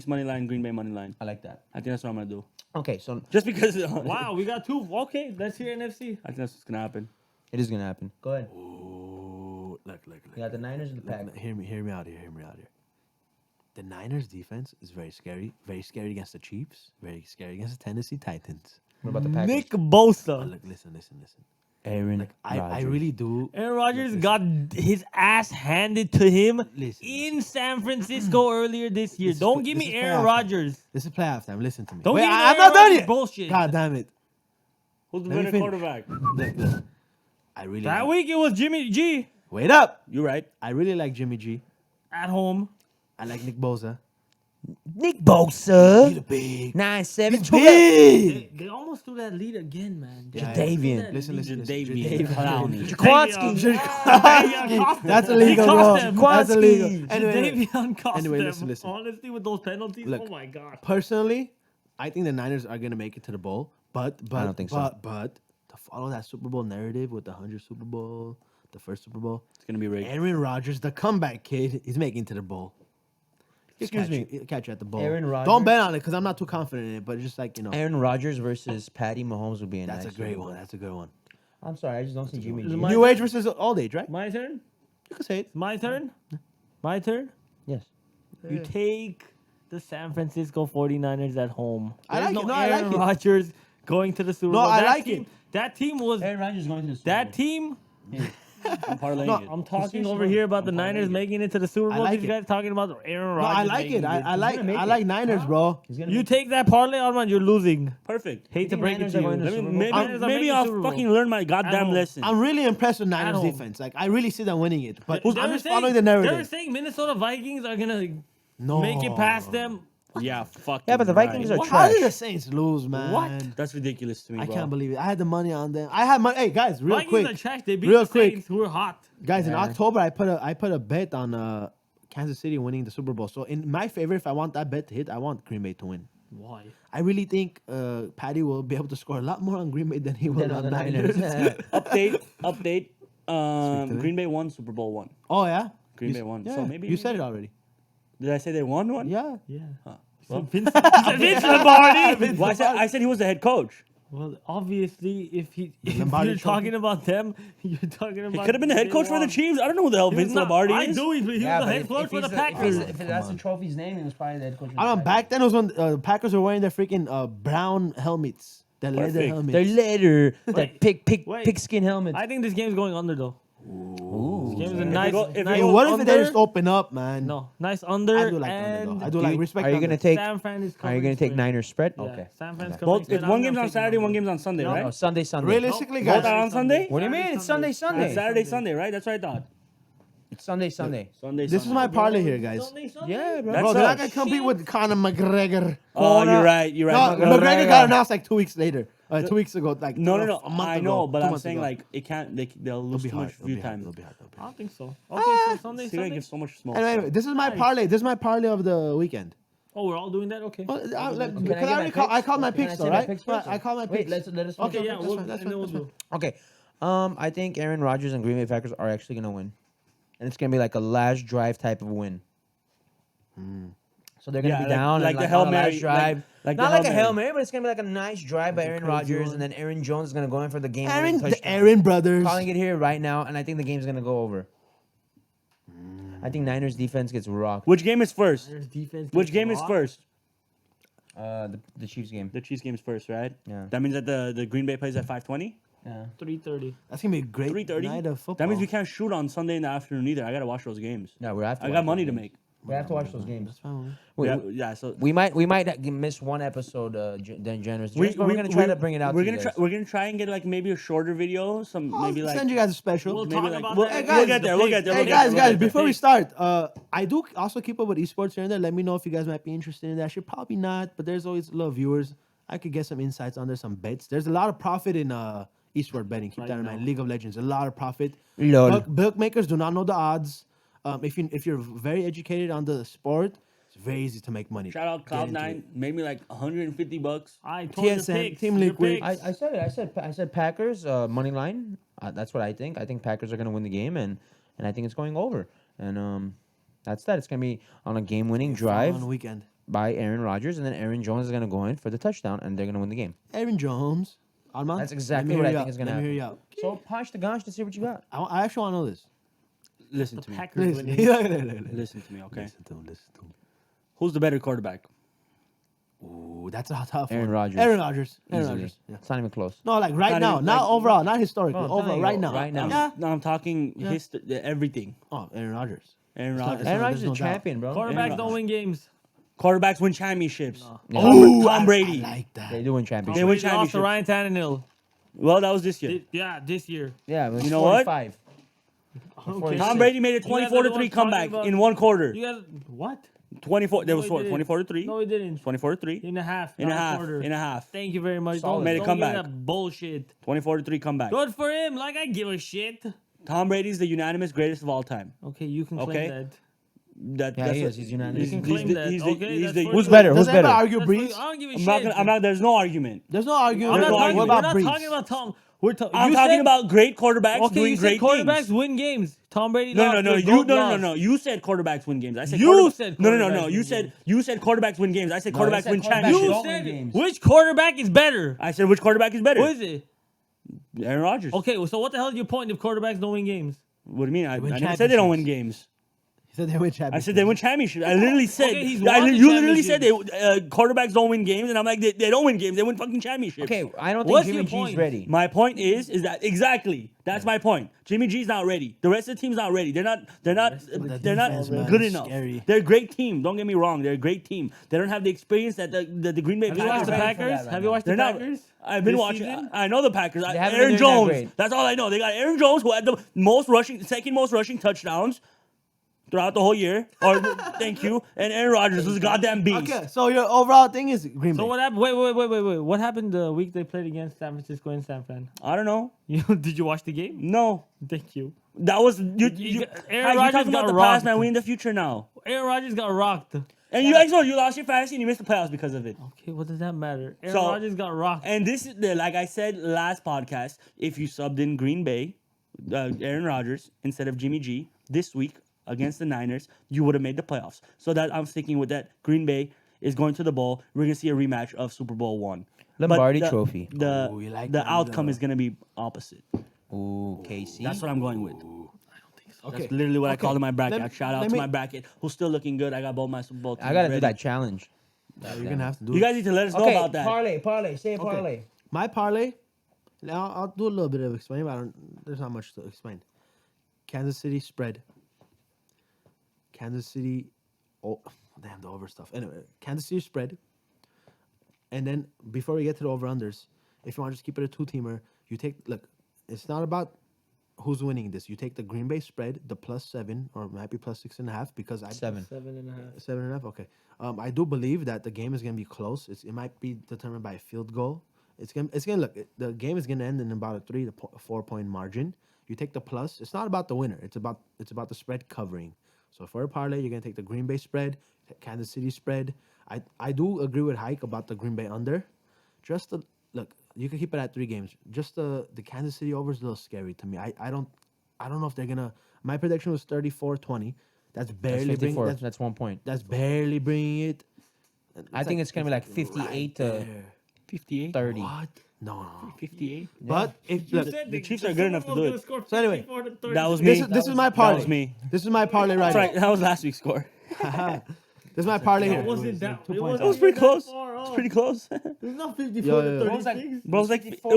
money line, Green Bay money line. I like that. I think that's what I'm gonna do. Okay, so Just because. Wow, we got two. Okay, let's hear NFC. I think that's what's gonna happen. it is gonna happen. Go ahead. Ooh, look. You got the Niners and the Packers. Hear me out here. The Niners defense is very scary. Very scary against the Chiefs. Very scary against the Tennessee Titans. What about the Packers? Nick Bosa. Look, listen. Aaron I Rodgers. really do. Aaron Rodgers got his ass handed to him Listen, in San Francisco earlier this year. This is Don't pl- give this me is Aaron playoff time. Rodgers. This is playoff time. Listen to me. Don't Wait, give me I'm Aaron not done Rodgers yet. bullshit. God damn it. Who's the Let me better finish. quarterback? Look. I really That like, week it was Jimmy G wait up. You're right. I really like Jimmy G. at home. I like Nick Bosa. Nick Bosa. He's a big. 9'7". He's big. They almost threw that lead again, man. Yeah, Jadavian. Listen. Davian Clowney. Jaquansky. That's illegal, bro. cost them. That's illegal. Jaquansky. Anyway, Davion cost Anyway, them. listen. Honestly, with those penalties, Look. oh my god. personally, I think the Niners are gonna make it to the bowl. But I don't think so. But to follow that Super Bowl narrative with the 100 Super Bowl, the first Super Bowl, It's gonna be rigged. Aaron Rodgers, the comeback kid, he's making it to the bowl. Excuse me. He'll catch you at the bowl. Aaron Don't Rodgers? bet on it because I'm not too confident in it. But it's just like Aaron Rodgers versus Patty Mahomes would be a that's nice a great Super one. Bowl. That's a good one. I'm sorry, I just don't see Jimmy G. My New turn? age versus old age, right? My turn. You can say it. My turn. My turn. Yes. You take the San Francisco 49ers at home. I There's like no it. No, I Aaron like it. Rodgers going to the Super No, Bowl. I That like team, it. That team was Aaron Rodgers going to the Super that Bowl. team. I'm parlaying No, it. I'm talking seriously, over man. here about the I'm Niners parlaying it. making it to the Super I Bowl. like These it. guys talking about Aaron No, Rodgers. I like it. making I like gonna make I it. like Niners, bro. He's gonna You make- take that parlay, Armand, you're losing. Perfect. Hate to think break it Niners to are you. going to Let me, Super Bowl? maybe Niners are maybe making the I'll Super Bowl. fucking learn my goddamn home. lesson. I'm really impressed with Niners home. defense. Like I really see them winning it. But They I'm were just saying- following the They were narrative. saying Minnesota Vikings are gonna No. make it past them. Yeah, fuck. Yeah, but the Vikings are How did trash. the Saints lose, man? What? That's ridiculous to me, I bro. can't believe it. I had the money on them. I had money. Hey guys, real Vikings are quick, trash. They beat Real the quick. Saints, who were hot. guys. In Yeah. October, I put a bet on Kansas City winning the Super Bowl. So in my favor, if I want that bet to hit, I want Green Bay to win. Why? I really think Patty will be able to score a lot more on Green Bay than he will Then on on the Niners. Niners. Update. to Green Bay won Super Bowl one. Oh yeah, Green You Bay s- won. Yeah, So maybe you said it already. Did I say they won one? Yeah. Yeah. Well, Vince Lombardi. well, I said he was the head coach. Well, obviously, if Lombardi you're trophy? talking about them, you're talking about. He could have been the head they coach for the won. Chiefs. I don't know who the hell He was Vince not- Lombardi I is. do. He was the head coach for the Packers. If that's the trophy's name, he was probably the head coach. of the I don't know. Packers. Back then it was when Packers were wearing their freaking brown helmets, the leather Perfect. helmets. Their leather, that wait. pigskin helmet. I think this game's going under though. Ooh. This game is a If nice. we go- if we nice Hey, go what if they under. just open up, man? No, nice under. I do like and under though. I do like respect. Are you under. gonna take? San Fran is Are you covering gonna take spread. Niners spread? Yeah, Okay. San Fran's Okay. covering Both. spread. It's I'm one not game's on taking Saturday, under. one game's on Sunday, No, right? No, Sunday, Sunday. Realistically, Both guys, are on Sunday. What do you mean? It's Sunday, Sunday. It's Saturday, Sunday, right? That's what I thought. It's Sunday, Sunday. Sunday. this is Sunday. my parlay here, guys. Sunday, Sunday. Yeah, bro. That's Bro, they're not us. gonna compete with Conor McGregor. Oh, you're right. You're No, right. McGregor got announced like 2 weeks later. 2 weeks ago, like No, no, a no. month I ago, know, but 2 I'm months saying ago. like it can't. They'll It'll lose be too hard. much It'll view be hard. time. It'll be hard. It'll be I hard. don't think so. Okay, so Sunday, This guy Sunday. gives so much smoke. Anyway, this is my parlay. This is my parlay of the weekend. Oh, we're all doing that. Okay. Well, Can I because get I my already picks? called my Can I picks, say though, my right? picks first? I called my Wait, picks. let us. Okay, yeah, that's we'll, fine, that's and then fine, we'll that's do. Okay. I think Aaron Rodgers and Green Bay Packers are actually gonna win, and it's gonna be like a last drive type of win. So they're gonna Yeah, be like- down like and the like Hail on a Mary, last drive. like the Not Hail like a Hail Mary. Mary, but it's gonna be like a nice drive by Aaron Rodgers, and then Aaron Jones is gonna go in for the game. The Aaron brothers. Calling it here right now, and I think the game's gonna go over. I think Niners defense gets rocked. Which game is first? Niners defense Which gets game is rocked. first? The Chiefs game. The Chiefs game is first, right? Yeah. That means that the Green Bay plays at 5:20. Yeah. 3:30. That's gonna be a great 3:30. night of football. That means we can't shoot on Sunday in the afternoon either. I gotta watch those games. No, we have to. I watch got money those to games. make. We have to watch those games. That's fine. We, Yeah. So we might miss one episode. Degenerates, we, but we're gonna try to bring it out. We're to gonna you try. guys. We're gonna try and get like maybe a shorter video. Maybe like send you guys a special. We'll maybe talk like about we'll, that. Hey, we'll guys, get there. We'll get there. Hey we'll get guys, there, guys! we'll get there. Before we start, I do also keep up with esports here and there. Let me know if you guys might be interested in that. I should probably not, but there's always a lot of viewers. I could get some insights on there, some bets. There's a lot of profit in esport betting. Keep that in mind. League of Legends, a lot of profit. Lol. Bookmakers do not know the odds. If you're very educated on the sport, it's very easy to make money. Shout out Get into Cloud9. Made me like $150. I told you TSN, picks. Team your Liquid. picks. I said it. I said Packers money line. That's what I think. I think Packers are gonna win the game, and I think it's going over. And that's that. It's gonna be on a game-winning drive on the weekend. by Aaron Rodgers, and then Aaron Jones is gonna go in for the touchdown, and they're gonna win the game. Aaron Jones. Armand, That's let exactly me what hear I you think out. is gonna Let me hear happen. you out. So punch the gosh to see what you got. I actually want to know this. Listen The to me. Packers Listen, winning. Listen to me, okay? Listen to him. Who's the better quarterback? Ooh, that's a tough Aaron one. Rodgers. Aaron Rodgers. Aaron Easily. Rodgers. Yeah. It's not even close. No, like right Not now, even, not like- overall, not historically. No, I'm Overall, telling you, right now. right now. Yeah. No, I'm talking everything. Oh, Aaron Rodgers. Aaron It's not- Rodgers. it's Aaron not- Rodgers is a there's no doubt. champion, bro. Quarterbacks don't win games. Quarterbacks win championships. Yeah. Tom Brady. I like that. They do win They championships. win Brady lost to championships. Ryan Tannehill. Well, that was this year. Yeah, this year. Yeah, it was You know what? 45. Okay. Tom Brady made a You guys are 24 the to 3 ones talking comeback about- in one quarter. You guys, what? 24. There No, was he what? didn't. 24 to 3. No, he didn't. 24 to 3. In a half. In a not half. quarter. In a half. Thank you very much. Solid. Don't, Made a don't give me comeback. that bullshit. 24 to 3 comeback. Good for him. Like I give a shit. Tom Brady's the unanimous greatest of all time. Okay, you can claim Okay. that. That, Yeah, that's he what- is. He's unanimous. You can he's claim the- that. he's the- Okay, he's that's the- for Who's you. better? Does Who's better? anyone argue That's for Breeze? you. I don't give a I'm shit. not gonna, there's no argument. There's no argument. I'm There's not no talking, argument. What we're about not Breeze? talking about Tom. I'm you talking said- about great quarterbacks Okay, doing you said great quarterbacks things. win games. Tom Brady No, lost. no, no, the you GOAT no, no, lost. no. You said quarterbacks win games. I said You quarterback- said no, no, no, quarterbacks no. win You said games. quarterbacks win games. I said No, he quarterbacks said win quarterbacks championships. You don't win said games. which quarterback is better? I said which quarterback is better? Who is it? Aaron Rodgers. Okay, so what the hell is your point if quarterbacks don't win games? What do you mean? I win never said they don't win championships. games. He said they win I championships. said they win championships. I literally said Okay, he's won the you literally said championships. quarterbacks don't win games, and I'm like they don't win games. They win fucking championships. Okay, I don't think What's Jimmy your G's point? ready. My point is that exactly that's my point. Jimmy G's not ready. The rest of the team's not ready. They're not defense, man, good is enough. scary. They're a great team. Don't get me wrong. They're a great team. They don't have the experience that the Green Bay Have you Packers watched the have. ready for Packers? that right Have you now. watched the They're not. Packers? I've been this watching. season? I know the Packers. haven't been Aaron doing that Jones. great. That's all I know. They got Aaron Jones who had the second most rushing touchdowns throughout the whole year. Or thank you. And Aaron Rodgers is a goddamn beast. Okay, so your overall thing is Green Bay. So what happened? Wait. What happened the week they played against San Francisco in San Fran? I don't know. Did you watch the game? No. Thank you. That was Aaron you're Rodgers talking got about the rocked. past, man. We in the future now. Aaron Rodgers got rocked. And you guys know you lost your fantasy and you missed the playoffs because of it. Okay, what does that matter? Aaron So- Rodgers got rocked. And this is like I said last podcast. If you subbed in Green Bay, Aaron Rodgers instead of Jimmy G this week against the Niners, you would have made the playoffs. So that I'm sticking with that. Green Bay is going to the bowl. We're gonna see a rematch of Super Bowl one. But Lombardi Trophy. The Oh, you like the that, outcome though. is gonna be opposite. Ooh, KC. That's what I'm going with. Okay. That's literally what I call in my bracket. Let- Shout out let to me- my bracket, who's still looking good. I got both my Super Bowl teams I gotta do ready. that challenge. You're gonna have to do You it. guys need to let us know Okay, about that. parlay. Say a parlay. My parlay. Now I'll do a little bit of explaining, but there's not much to explain. Kansas City spread. Kansas City. Oh, damn the over stuff. Anyway, Kansas City spread. And then before we get to the over unders, if you want to just keep it a 2-teamer, you take look. It's not about who's winning this. You take the Green Bay spread, the +7 or it might be +6.5 because I 7. 7.5. 7.5. Okay. I do believe that the game is gonna be close. It might be determined by a field goal. It's gonna look. The game is gonna end in about a 3 to 4 point margin. You take the plus. It's not about the winner. It's about the spread covering. So for a parlay, you're gonna take the Green Bay spread, Kansas City spread. I do agree with Hike about the Green Bay under. Just the look. You can keep it at 3 games. Just the Kansas City over is a little scary to me. I don't know if they're gonna. My prediction was 34-20. That's That's barely 54. bringing. That's 1 point. That's barely bringing it. I think it's gonna be like 58 to there. 58. 30. What? No. 58. But if look, the Chiefs are good enough to do it. So anyway, That was me. this is my That parlay. was me. This is my parlay right That's right. That was last week's score. now. This is my parlay here. Was it that? It It was wasn't pretty that close. far It's off. pretty close. It's not 54 Yo, to yo, yo. 36. Bro, it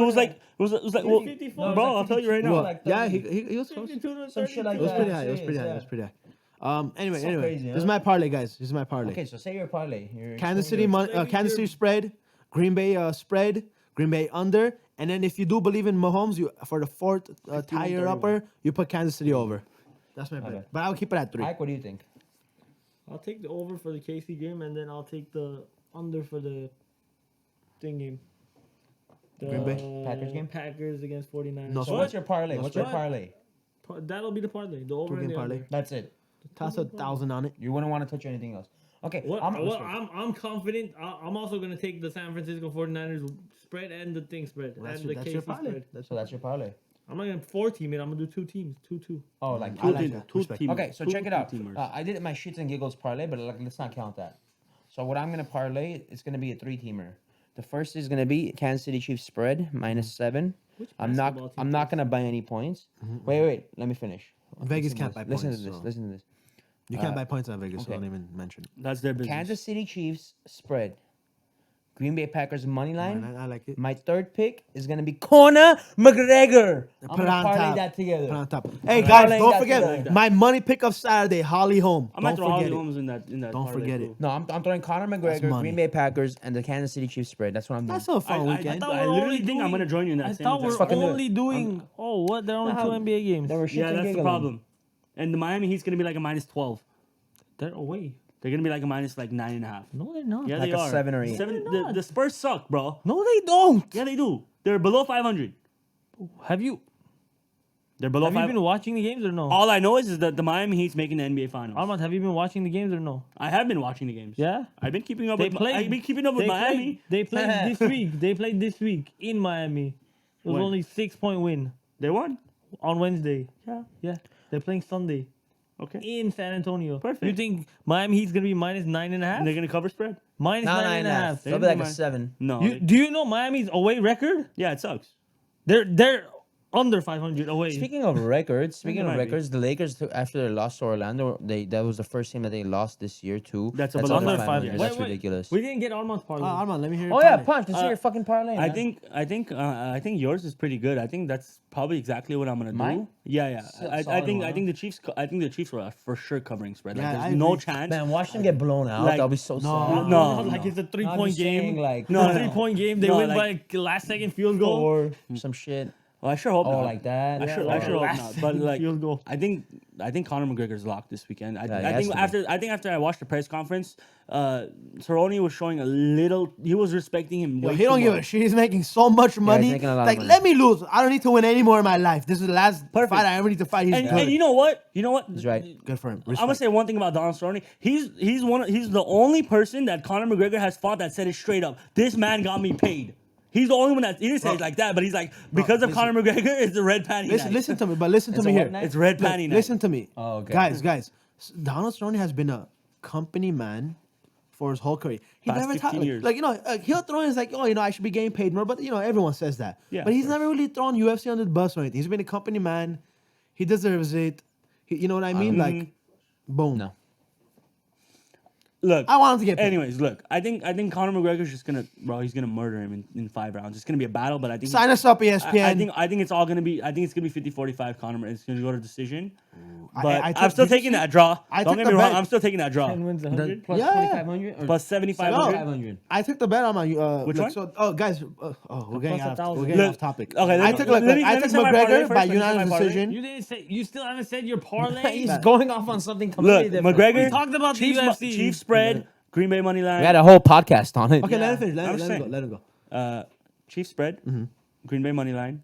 was like well, 54. bro, I'll tell you right now. Well, like yeah, 30. he was close. 52 to Some shit like It was that. pretty high. It was Serious, pretty high. It yeah. was pretty high. Anyway, So crazy, this is huh? my parlay, guys. This is my parlay. Okay, so say your parlay. Kansas City, Kansas City spread, Green Bay spread, Green Bay under, and then if you do believe in Mahomes, you for the fourth tire upper, you put Kansas City over. That's my bet. Okay. But I'll keep it at 3. Mike, what do you think? I'll take the over for the KC game, and then I'll take the under for the thing game. The Green Bay? Packers game? Packers against 49ers. No So sweat. what's your parlay? No What's your sweat. parlay? That'll be the parlay. The over and Two-game the parlay. under. That's it. Toss 1,000 on it. You wouldn't want to touch anything else. Okay. I'm confident. I'm also gonna take the San Francisco 49ers spread and the thing spread Well, and the that's your KC parlay. spread. So that's your parlay. I'm not gonna 4-team it. I'm gonna do 2 teams. 2-2. Oh, like I like team- that. two Respect. team- Okay, so two check it out. teamers. I did my shits and giggles parlay, but like, let's not count that. So what I'm gonna parlay, it's gonna be a 3-teamer. The first is gonna be Kansas City Chiefs spread -7. I'm basketball team not gonna buy any points. Wait. Let me finish. Vegas Listen to can't this. buy Listen points. to this. so- Listen to this. You can't buy points on Vegas, so okay. don't even mention it. That's their business. Kansas City Chiefs spread Green Bay Packers money line. I like it. My third pick is gonna be Conor McGregor. I'm Put it gonna on parlay top. that together. Put it on top. Hey I'm guys, parlaying don't that forget together. my money pick of Saturday, Holly Holm. I might Don't throw Holly forget it. Holmes in that. Don't parlay forget too. it. No, I'm throwing Conor McGregor, money. Green Bay Packers, and the Kansas City Chiefs spread. That's what I'm doing. That's a fun I weekend. thought- we're literally only think I'm doing- gonna join you in that I same thought we're exact- fucking do it. only doing. Oh, what? There are only No, two NBA games. Then we're Yeah, shits and that's the giggling. problem. And the Miami Heat's gonna be like a -12. They're away. They're gonna be like a minus like 9.5. No, they're not. Yeah, Like they a are. 7 or 8. The Spurs suck, bro. No, they don't. Yeah, they do. They're below 500. Have you They're below have you 5. been watching the games or no? All I know is that the Miami Heat's making the NBA Finals. Armand, have you been watching the games or no? I have been watching the games. Yeah. I've been keeping up They with. played. I've been keeping up with they Miami. They played this week. They played this week in Miami. It was When? only 6-point win They won. on Wednesday. Yeah. Yeah, they're playing Sunday Okay. in San Antonio. Perfect. You think Miami Heat's gonna be minus 9.5? And they're gonna cover spread. Minus No, 9.5. That'll be like a Mine. 7. No. Do you know Miami's away record? Yeah, it sucks. They're under 500 away. Speaking of records, might be. the Lakers after their loss to Orlando, that was the first team that they lost this year too. That's under about under 500. 500. That's Wait, ridiculous. We didn't get Armand's parlay. Armand, let me hear. Oh your yeah, parlay. Punch. Let's see your fucking parlay. I man. think yours is pretty good. I think that's probably exactly what I'm gonna do. Mine? Yeah, yeah. I solid think one, I think the Chiefs. I think the Chiefs were for sure covering spread. Like, Yeah, there's I no agree. chance. Man, watch them get blown out. Like, That'll be so no, sad. No, like no. it's a I'm 3-point just game. saying, like No, It's a no. 3-point game. They No, win like- by last second field goal. or some shit. Well, I sure hope Oh, not. like that. I sure hope Last not. But like, field goal. I think Conor McGregor's locked this weekend. he I has think to be. after I watched the press conference, Cerrone was showing a little. He was respecting him. Yo, Way he don't too give a much. shit. He's making so much money. making a lot of Like, money. let me lose. I don't need to win any more in my life. This is the last Perfect. fight I ever need to fight. He's good. And you know what? You know what? He's right. Good for him. I'm gonna say one thing about Donald Cerrone. He's the only person that Conor McGregor has fought that said it straight up. This man got me paid. He's the only one that he didn't say it like that, but he's like because of Conor McGregor, it's the red panty. Listen, night. listen to me, but listen to It's me a here. what night? It's red Look, panty night. listen to me. Oh, okay. Guys. Donald Cerrone has been a company man for his whole career. He Past never 15 years. like he'll throw in like, oh, I should be getting paid more, but everyone says that. Yeah, but he's of course. never really thrown UFC under the bus or anything. He's been a company man. He deserves it. You know what I mean? Like, boom. No. Look, I want him to get paid. anyways, look, I think Conor McGregor's just gonna, he's gonna murder him in 5 rounds. It's gonna be a battle, but I think Sign us up, ESPN. I think it's all gonna be. I think it's gonna be 50-45. Conor, it's gonna go to decision. I But took- I'm still did you taking see- that draw. I Don't took get me the wrong. bet. I'm still taking that draw. 10 wins The 100. plus Yeah. 2,500 or Plus 7,500. 7,500. I took the bet on my. Which like, one? So, guys, we're getting Plus off. 1,000. We're getting Look, off topic. okay, I took let me I took say my parlay McGregor first. by Let me say my unanimous parlay. decision. You didn't say. You still haven't said your parlay. He's going off on something Look, completely different. McGregor. We talked about the Chiefs, UFC. Chiefs spread. Green Bay money line. We had a whole podcast on it. Okay, let him finish. I'm Let him saying. go. Let him go. Chiefs spread. Green Bay money line.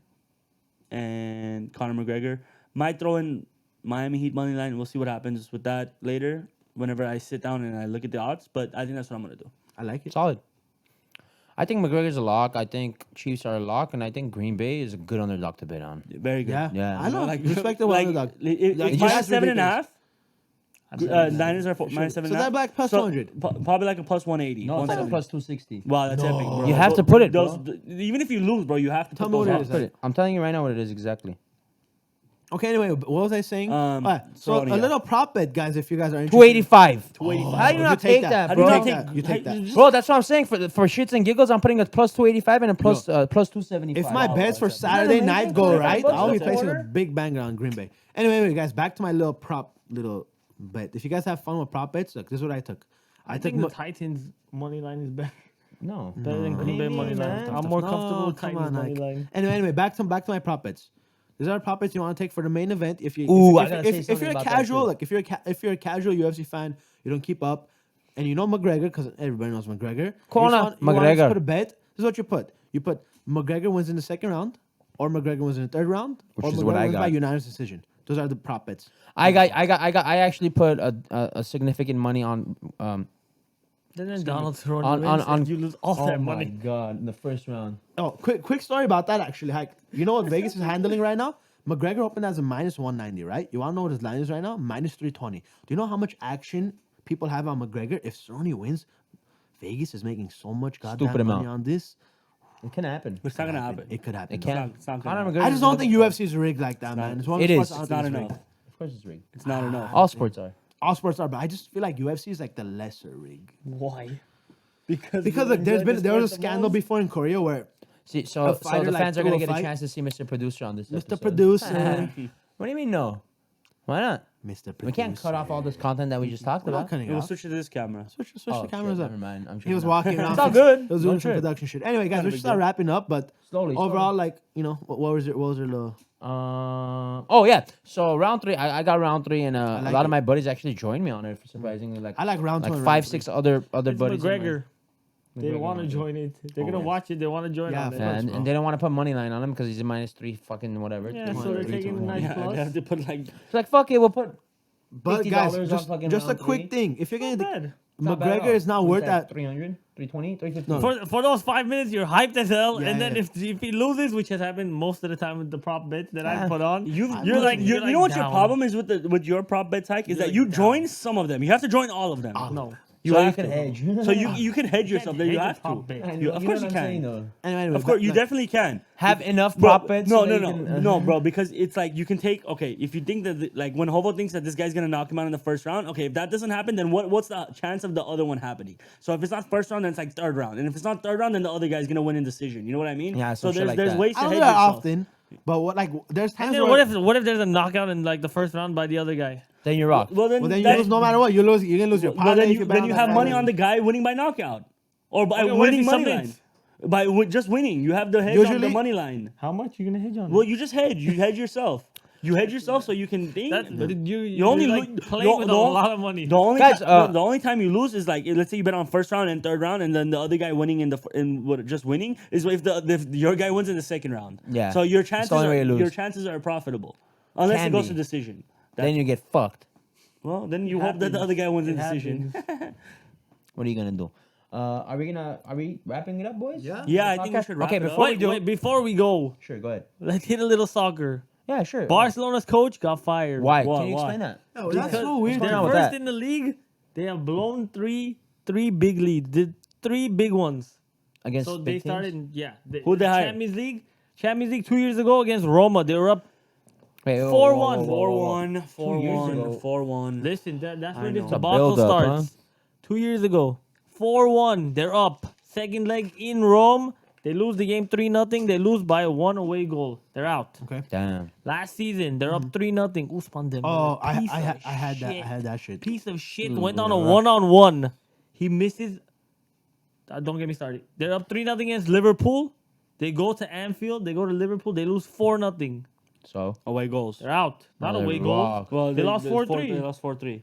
And Conor McGregor. Might throw in Miami Heat money line. We'll see what happens with that later. Whenever I sit down and I look at the odds, but I think that's what I'm gonna do. I like it. Solid. I think McGregor's a lock. I think Chiefs are a lock, and I think Green Bay is a good underdog to bet on. Very good. Yeah, Yeah. I know. Like Respectable underdog. It's Like, minus that's 7.5. ridiculous. Niners are minus So 7.5. that black plus 200. Probably like a plus 180. No, it's like a 170. plus 260. Wow, that's epic, bro. You have to put it, Those, bro. even if you lose, bro, you have to Tell put me what those it odds. is. Put it. I'm telling you right now what it is exactly. Okay, anyway, what was I saying? Alright, so Cerrone, a yeah. little prop bet, guys, if you guys are interested. 285. 285. How do you not take that, How do you bro? not take- You take that. Bro, that's what I'm saying. For shits and giggles, I'm putting a plus 285 and a plus 275. If my Wow, bets for that's Saturday amazing. night go 25 right, bucks I'll be a placing a quarter. big banger on Green Bay. Anyway, guys, back to my little bet. If you guys have fun with prop bets, look, this is what I took. I took think mo- the Titans money line is better. No. Better than Green Bay Maybe, money line. man. I'm more No, comfortable with come Titans on, money Ike. line. Anyway, back to my prop bets. These are prop bets you want to take for the main event. If you Ooh, I if, gotta if, say if something you're a about that casual, too. like if you're a casual UFC fan, you don't keep up, and you know McGregor because everybody knows McGregor. Conor you want to McGregor. put a bet. This is what you put. You put McGregor wins in the second round, or McGregor wins in the third round, Which or is McGregor what I wins by got. unanimous decision. Those are the prop bets. I actually put a significant money on Then Donald Cerrone on wins on and you lose all oh that my money. god, in the first round. Oh, quick story about that actually. Like, you know what Vegas is handling right now? McGregor opened as a minus 190, right? You want to know what his line is right now? Minus 320. Do you know how much action people have on McGregor? If Cerrone wins, Vegas is making so much goddamn Stupid money amount. on this. It can happen. It's not gonna happen. It could happen. It can. It's not Conor gonna McGregor I is just don't think another- UFC is rigged like that, man. It's one of It the is. sports I don't It's think not is enough. rigged. Of course, it's rigged. It's not enough. All sports are. All sports are, but I just feel like UFC is like the lesser rig. Why? Because you like, enjoy the there was a sport the scandal most? before in Korea where See, A so fighter, the like, fans are threw gonna a get a fight. chance to see Mr. Producer on this Mr. episode. Producer, What do you mean no? Why not? Mr. Producer. We can't cut off all this content that we just talked We're not about. cutting it We'll off. switch to this camera. Switch Oh, the cameras shit, up. never mind. I'm He was tripping. walking around. It's all good. He was No doing some trip. production shit. Anyway, guys, Not a we big should start deal. wrapping up. But Slowly. overall, like, you know, what was your little? Oh yeah. So round 3, I got round 3, and a like lot it. of my buddies actually joined me on it. Surprisingly, like I like round 2 like and 5, round 6 3. other It's buddies. of mine. McGregor. They McGregor want to won. join it. They're gonna yes. watch it. They want to join Yeah, on it. of Yeah, course, and, bro. and they don't want to put money line on him because he's a -3 fucking whatever. Yeah, so so they're 3, taking 2, a nice Yeah, plus. they have to put like. It's like fuck it, we'll put But $50 guys, on just fucking a round quick 3. thing. If you're Not gonna, bad. Not bad at McGregor all. is not What's worth that? that. 300, 320, 350. No. For those 5 minutes, you're hyped as hell, Yeah, and then yeah. if he loses, which has happened most of the time with the prop bets that I put on, You're like you know what your down. problem is with your prop bets hike is You're that like you down. join some of them. You have to join all of them. No. You So have can to. hedge. So you can hedge yourself. There you hedge a have to. prop bet. You- of course you can. Anyway, Of course, you back- definitely can. Have enough Bro, prop bets. no, so no, that no, you can- no, bro. Because it's like you can take. Okay, if you think that like when Hovo thinks that this guy's gonna knock him out in the first round. Okay, if that doesn't happen, then what's the chance of the other one happening? So if it's not first round, then it's like third round, and if it's not third round, then the other guy's gonna win in decision. You know what I mean? Yeah, So some shit like there's that. ways to I don't hedge do that yourself. often. But what like there's And times then where what if there's a knockout in like the first round by the other guy? Then you're rocked. Well, then, well, then you that- lose no matter what. You lose. You're gonna lose your Well, parlay. then if you bet then on you that have guy. money on the guy winning by knockout, or by Okay, what if winning he money submits? line. By just winning, you have the hedge on the Usually- money line. How much you gonna hedge on? Well, you just hedge. You hedge yourself. You hedge yourself so you can think. You only like lo- playing with a lot of money. The only Guys, the only time you lose is like let's say you bet on first round and third round, and then the other guy winning in what just winning is if if your guy wins in the second round. Yeah. So your It's the chances only way you lose. your chances are profitable, unless Can it goes be. to decision. Then you get fucked. Well, then you hope that the other guy wins in decision. What are you gonna do? Are we wrapping it up, boys? Yeah. Yeah, I think we should wrap Okay, it before up. we do- Wait, before we go, Sure, go ahead. let's hit a little soccer. Yeah, sure. Barcelona's coach got fired. Why? Why? Can you Why? explain that? Oh, that's Because so weird. going They're on with first that? in the league. They have blown three big leads. The 3 big ones. Against So big they teams? started. Yeah. Who'd they hire? Champions League 2 years ago against Roma. They were up. Wait, 4-1. 4-1, 2 years ago. 4-1. Listen, that's I where know. the It's a debacle build-up, starts. 2 years ago, 4-1. They're up. Second leg in Rome. They lose the game 3-0. They lose by 1 away goal. They're out. Okay. Damn. Last season, they're up 3-0. Usman Dembele. Oh, I piece of had that. I shit. had that shit. Piece of shit. Went on a 1-on-1. He misses. Don't get me started. They're up 3-0 against Liverpool. They go to Anfield. They go to Liverpool. They lose 4-0. So Away goals. They're out. Not they're away goals. rocked. Well, They lost 4-3. They lost 4-3.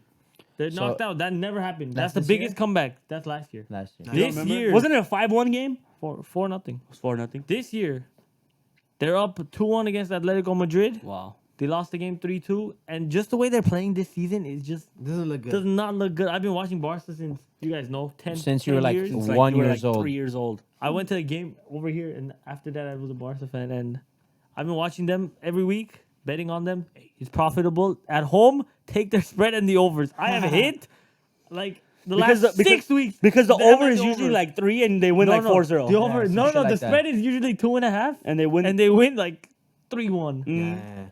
They're So- knocked out. That never happened. That's That's the this biggest year? comeback. That's last year. last year. You don't This remember? year, Wasn't it a 5-1 game? 4-0. It was 4-0. This year, they're up 2-1 against Atletico Madrid. Wow. They lost the game 3-2, and just the way they're playing this season is just Doesn't look good. does not look good. I've been watching Barca since you guys know 10 Since you were 10 like years. It's One you were years old. 3 years old. I went to a game over here, and after that, I was a Barca fan, and I've been watching them every week, betting on them. It's profitable at home. Take their spread and the overs. I have hit like the last 6 weeks Because the they have over had is the usually over. like 3 and they win No, like no, 4-0. The over, some no, shit no, like the that. spread is usually 2.5, And they win. and they win like 3-1. Mm. Yeah.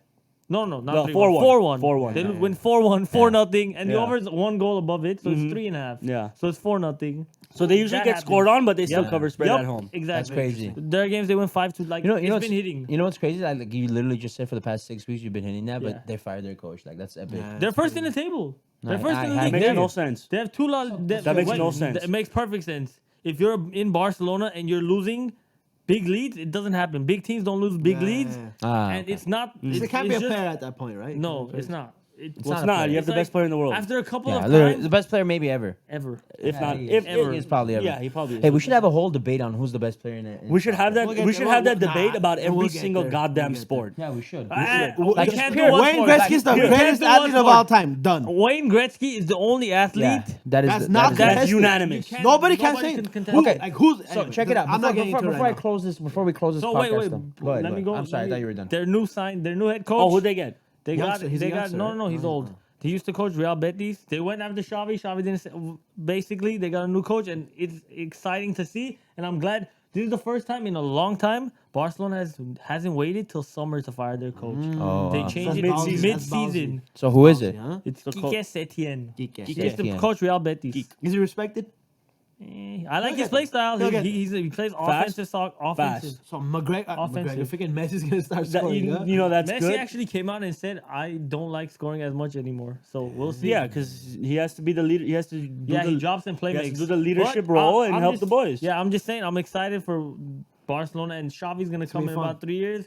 No, not No, 3-1. 4-1. 4-1. 4-1. They Yeah, win 4-1, 4-0, and the Yeah. over is 1 goal above it, so Mhm. it's 3.5. Yeah. So it's 4-0. So they usually That get happens. scored on, but they still Yep. cover spread Yep, at home. Exactly. That's crazy. Their games they win 5-2. Like You know, it's what's- been hitting. You know what's crazy? Like you literally just said for the past 6 weeks you've been hitting that, Yeah. but they fired their coach. Like that's epic. Yeah. They're first in the table. They're I- first I- in the I league. Makes hear no you. sense. They have 2 That makes no sense. It makes perfect sense. If you're in Barcelona and you're losing big leads, it doesn't happen. Big teams don't lose big Yeah. leads, Ah, and okay. it's not. It can't be a just- player at that point, right? No, it's not. It's Well, not it's a not. player. You have the It's best like player in the world. After a couple Yeah, of literally, times, the best player maybe ever. ever. If Yeah, not, he if is. ever. if He's probably ever. Yeah, he probably is. Hey, we should have a whole debate on who's the best player in it. We should have that. We'll get We there. should have that Nah, debate about we'll every get single there. goddamn We'll get sport. Yeah, we should. Like, Like, you can't pure- do one Wayne sport. Gretzky's the You can't greatest do one athlete of sport. all time. Done. Wayne Gretzky is the only athlete. Yeah, that is That's the- not that is- contested. That's unanimous. You can't- Nobody can say it. contest Who- it. Like who's? So anyway, check it out. I'm not getting Before into it I right now. close this, before we close this So podcast, wait, though. Go ahead, let go me ahead. go. I'm sorry, I thought you were done. Their new head coach. Oh, who'd they get? They Youngster, got. he's a They got. youngster, No, right? no, he's old. He used to coach Real Betis. They went after Xavi. Xavi didn't. Basically, they got a new coach, and it's exciting to see. And I'm glad. This is the first time in a long time Barcelona hasn't waited till summer to fire their coach. Oh, They wow. changed That's it ballsy. mid-season. So who is it? Huh? It's The Quique Setien. Quique. He used to Setien. coach Real Betis. Is he respected? I like Look his at- play style. look at- He plays offensive soccer. Offensive. So McGregor, Offensive. freaking Messi's gonna start That, scoring. huh? you know that's Messi good. actually came out and said, "I don't like scoring as much anymore." So we'll see. Yeah, because he has to be the leader. He has to do Yeah, the, he drops and he has to playmakes. do the leadership But role I'm and help just- the boys. Yeah, I'm just saying. I'm excited for Barcelona, and Xavi's gonna come be in fun. about 3 years.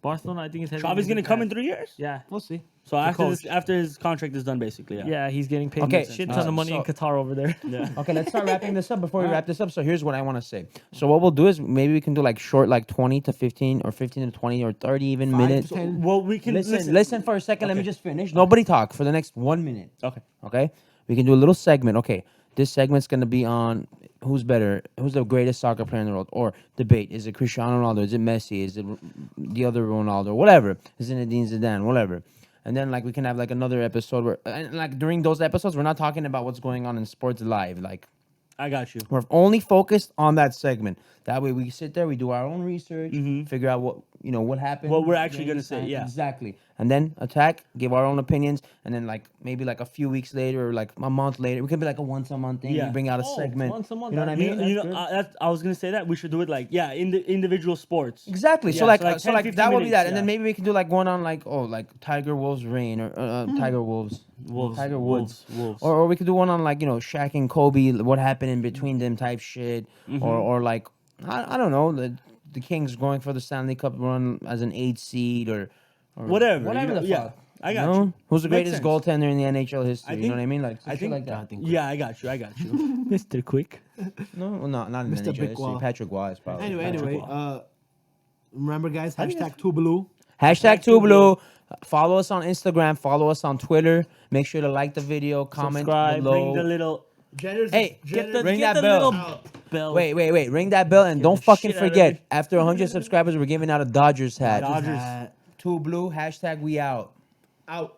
Barcelona, I think, is heading Xavi's into gonna come in that. 3 years. Yeah, We'll see. So coach. after his contract is done, basically. Yeah. yeah, he's getting paid Okay, a shit ton of money in so- Qatar over there. Yeah. Okay, let's start wrapping this up. Before we wrap this up, so here's what I want to say. So what we'll do is maybe we can do like short, like 20 to 15 or 15 to 20 or 30 even 5 to minutes. 10. Well, we can Listen for a second. Let me Okay. just finish. Nobody talk for the next 1 minute. Okay. Okay, we can do a little segment. Okay, this segment's gonna be on who's better, who's the greatest soccer player in the world, or debate: is it Cristiano Ronaldo? Is it Messi? Is it the other Ronaldo? Whatever. Is it Zinedine Zidane? Whatever. And then like we can have like another episode where, and like during those episodes, we're not talking about what's going on in sports live. Like I got you. we're only focused on that segment. That way we sit there, we do our own research, figure out what happened. What we're actually during gonna this say, time. yeah. Exactly. And then attack, give our own opinions, and then like maybe like a few weeks later or like a month later, we could be like a once a month thing. Yeah. We bring out a Oh, segment. once a month, You know what I that- mean? You That's know, good. I was gonna say that we should do it like in the individual sports. Exactly. Yeah, so like, so like 10, 15 that would be that, minutes, and then yeah. maybe we can do like one on like Tiger Wolves reign or Tiger Wolves. Wolves, Tiger Woods. Wolves. Or we could do one on like Shaq and Kobe, what happened in between them type shit, or like I don't know the Kings going for the Stanley Cup run as an 8 seed or Whatever. whatever you know, the yeah, fuck. I got know? you. Who's the Makes greatest sense. goaltender in the NHL history? I You know think- what I mean? Like some I shit think- like that. Yeah, I got you. Mr. Quick. No, well, not in the Mr. NHL Big history. Wall. Patrick Waugh is probably. Anyway, remember guys, hashtag Tubaloo. Hashtag Two Blue. Follow us on Instagram. Follow us on Twitter. Make sure to like the video, comment Subscribe, below. Bring the little. Hey, ring that bell. bell. Wait. Ring that bell and don't the fucking shit out of forget. it. After 100 subscribers, we're giving out a Dodgers hat. Dodgers. Two Blue. Hashtag we out. Out.